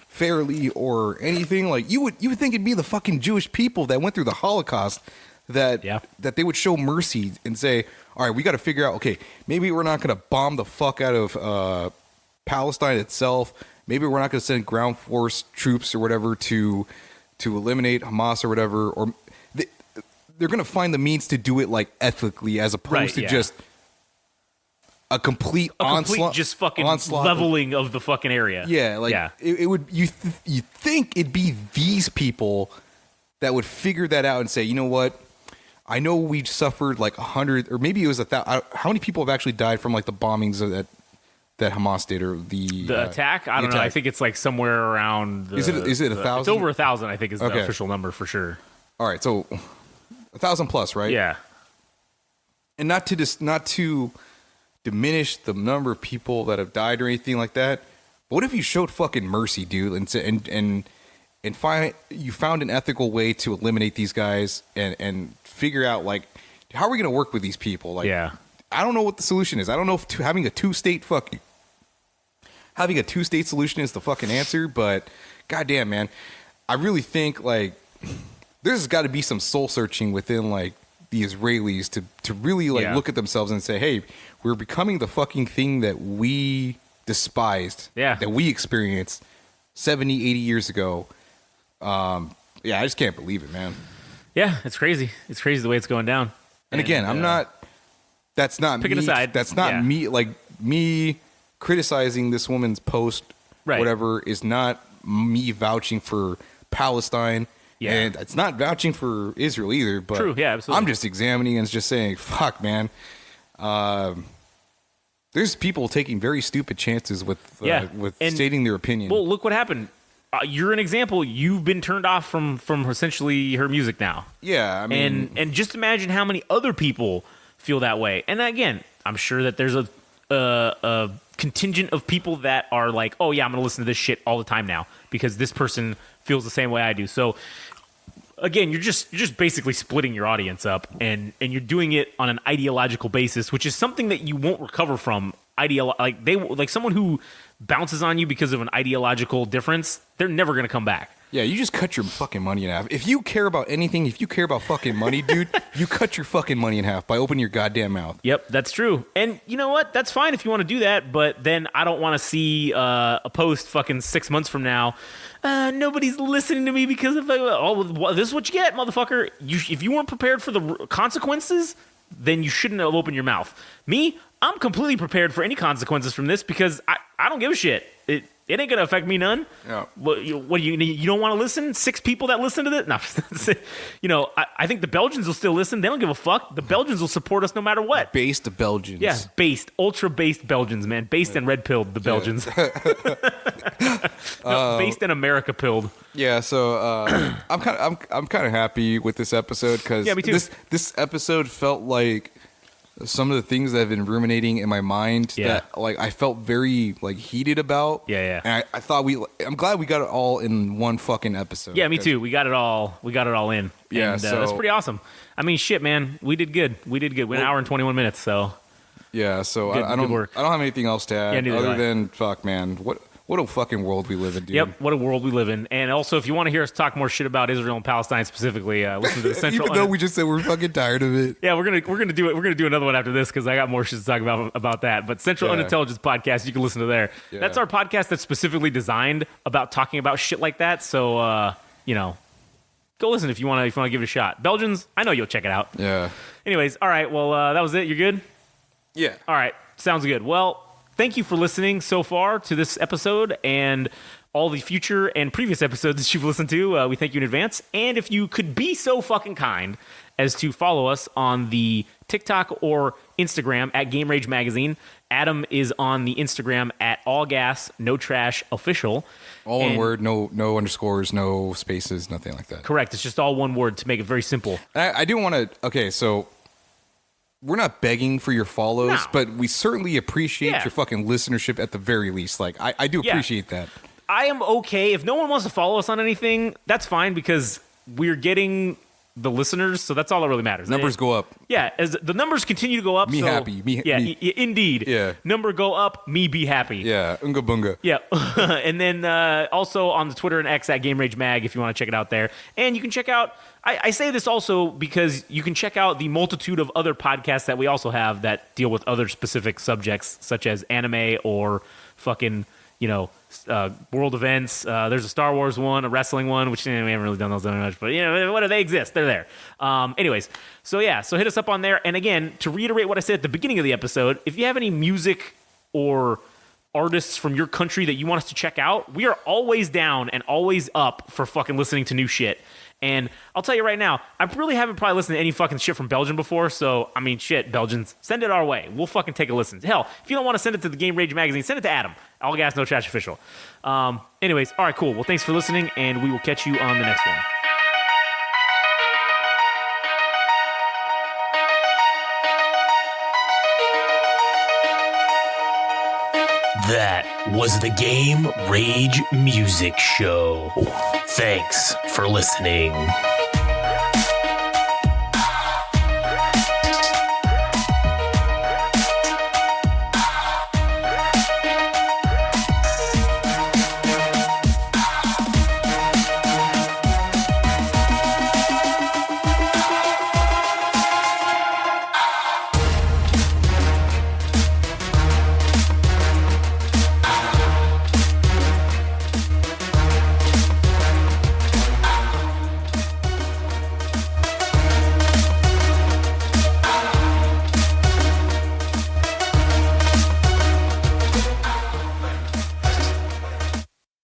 Speaker 3: fairly or anything, like you would think it'd be the fucking Jewish people that went through the Holocaust that they would show mercy and say, all right, we got to figure out, okay, maybe we're not going to bomb the fuck out of Palestine itself. Maybe we're not going to send ground force troops or whatever to eliminate Hamas or whatever, or they're going to find the means to do it like ethically, as opposed to just a complete onslaught,
Speaker 4: just fucking leveling of the fucking area.
Speaker 3: Yeah, like it would. You think it'd be these people that would figure that out and say, you know what? I know we suffered like 100, or maybe it was 1,000. How many people have actually died from like the bombings that Hamas did, or the
Speaker 4: attack? I don't know. I think it's like somewhere around.
Speaker 3: Is it 1,000?
Speaker 4: It's over 1,000. I think is the
Speaker 3: Okay.
Speaker 4: official number for sure.
Speaker 3: All right, so 1,000 plus, right?
Speaker 4: Yeah.
Speaker 3: And not to diminish the number of people that have died or anything like that. But what if you showed fucking mercy, dude, and you found an ethical way to eliminate these guys and figure out like how are we gonna work with these people? Like,
Speaker 4: Yeah.
Speaker 3: I don't know what the solution is. I don't know if having a two-state solution is the fucking answer, but goddamn, man, I really think like there's got to be some soul searching within like the Israelis to really like
Speaker 4: Yeah.
Speaker 3: look at themselves and say, hey, we're becoming the fucking thing that we despised,
Speaker 4: Yeah.
Speaker 3: that we experienced 70, 80 years ago. Yeah, I just can't believe it, man.
Speaker 4: Yeah, it's crazy. It's crazy the way it's going down.
Speaker 3: And again, I'm not. That's not
Speaker 4: Picking
Speaker 3: me.
Speaker 4: a side.
Speaker 3: That's not
Speaker 4: Yeah.
Speaker 3: me. Like me criticizing this woman's post,
Speaker 4: Right.
Speaker 3: whatever, is not me vouching for Palestine.
Speaker 4: Yeah.
Speaker 3: And it's not vouching for Israel either. But
Speaker 4: True, yeah, absolutely.
Speaker 3: I'm just examining and just saying, fuck, man. There's people taking very stupid chances with
Speaker 4: And-
Speaker 3: stating their opinion.
Speaker 4: Well, look what happened. You're an example. You've been turned off from essentially her music now.
Speaker 3: yeah, I mean,
Speaker 4: And just imagine how many other people feel that way. And again, I'm sure that there's a contingent of people that are like, oh yeah, I'm gonna listen to this shit all the time now because this person feels the same way I do. So again, you're just basically splitting your audience up, and you're doing it on an ideological basis, which is something that you won't recover from. Like someone who bounces on you because of an ideological difference, they're never gonna come back.
Speaker 3: yeah, you just cut your fucking money in half. If you care about anything, if you care about fucking money, dude, you cut your fucking money in half by opening your goddamn mouth.
Speaker 4: Yep, that's true. And you know what? That's fine if you want to do that, but then I don't want to see a post fucking 6 months from now. Nobody's listening to me because of this is what you get, motherfucker. If you weren't prepared for the consequences, then you shouldn't have opened your mouth. Me, I'm completely prepared for any consequences from this because I don't give a shit. It ain't gonna affect me none.
Speaker 3: Yeah.
Speaker 4: What you don't want to listen? 6 people that listen to this? No. You know, I think the Belgians will still listen. They don't give a fuck. The Belgians will support us no matter what.
Speaker 3: Based Belgians.
Speaker 4: Yeah, ultra based Belgians, man. Based and red pilled, the Belgians. No, based and America pilled.
Speaker 3: Yeah, so I'm kind of happy with this episode because
Speaker 4: Yeah, me too.
Speaker 3: This episode felt like some of the things that have been ruminating in my mind
Speaker 4: Yeah.
Speaker 3: that like I felt very like heated about.
Speaker 4: Yeah.
Speaker 3: And I thought I'm glad we got it all in one fucking episode.
Speaker 4: Yeah, me too. We got it all in.
Speaker 3: Yeah,
Speaker 4: and,
Speaker 3: so-
Speaker 4: that's pretty awesome. I mean, shit, man. We did good. We're an hour and 21 minutes. So
Speaker 3: Yeah, so
Speaker 4: Good-
Speaker 3: I
Speaker 4: good
Speaker 3: don't
Speaker 4: work.
Speaker 3: I don't have anything else to add
Speaker 4: Yeah, neither do
Speaker 3: other
Speaker 4: I.
Speaker 3: than fuck, man. What a fucking world we live in, dude.
Speaker 4: Yep, what a world we live in. And also, if you want to hear us talk more shit about Israel and Palestine specifically, listen to the Central.
Speaker 3: Even though we just said we're fucking tired of it.
Speaker 4: Yeah, we're gonna do it. We're gonna do another one after this because I got more shit to talk about that. But Central
Speaker 3: Yeah.
Speaker 4: Unintelligence podcast, you can listen to there.
Speaker 3: Yeah.
Speaker 4: That's our podcast that's specifically designed about talking about shit like that. So go listen if you want to give it a shot. Belgians, I know you'll check it out.
Speaker 3: Yeah.
Speaker 4: Anyways, all right. Well, that was it. You're good.
Speaker 3: Yeah.
Speaker 4: All right, sounds good. Well, thank you for listening so far to this episode and all the future and previous episodes that you've listened to. We thank you in advance. And if you could be so fucking kind as to follow us on the TikTok or Instagram at Game Rage Magazine. Adam is on the Instagram at All Gas No Trash Official.
Speaker 3: All one
Speaker 4: And-
Speaker 3: word, no underscores, no spaces, nothing like that.
Speaker 4: Correct. It's just all one word to make it very simple.
Speaker 3: I do want to. Okay, so we're not begging for your follows,
Speaker 4: No.
Speaker 3: but we certainly appreciate
Speaker 4: Yeah.
Speaker 3: your fucking listenership at the very least. Like, I do
Speaker 4: Yeah.
Speaker 3: appreciate that.
Speaker 4: I am okay. If no one wants to follow us on anything, that's fine because we're getting the listeners, so that's all that really matters.
Speaker 3: Numbers go up.
Speaker 4: Yeah, as the numbers continue to go up.
Speaker 3: Me
Speaker 4: so,
Speaker 3: happy.
Speaker 4: Yeah,
Speaker 3: Me-
Speaker 4: indeed.
Speaker 3: Yeah.
Speaker 4: Number go up, me be happy.
Speaker 3: Yeah, unga bunga.
Speaker 4: Yeah. And then also on the Twitter and X at Game Rage Mag if you want to check it out there. And you can check out, I say this also because you can check out the multitude of other podcasts that we also have that deal with other specific subjects, such as anime or fucking, world events. There's a Star Wars one, a wrestling one, which we haven't really done those very much, but they exist. They're there. Anyways, so hit us up on there. And again, to reiterate what I said at the beginning of the episode, if you have any music or artists from your country that you want us to check out, we are always down and always up for fucking listening to new shit. And I'll tell you right now, I really haven't probably listened to any fucking shit from Belgium before. So, I mean, shit, Belgians, send it our way. We'll fucking take a listen. Hell, if you don't want to send it to the Game Rage magazine, send it to Adam. All Gas, No Trash Official. Anyways, all right, cool. Well, thanks for listening, and we will catch you on the next one.
Speaker 2: That was the Game Rage Music Show. Thanks for listening.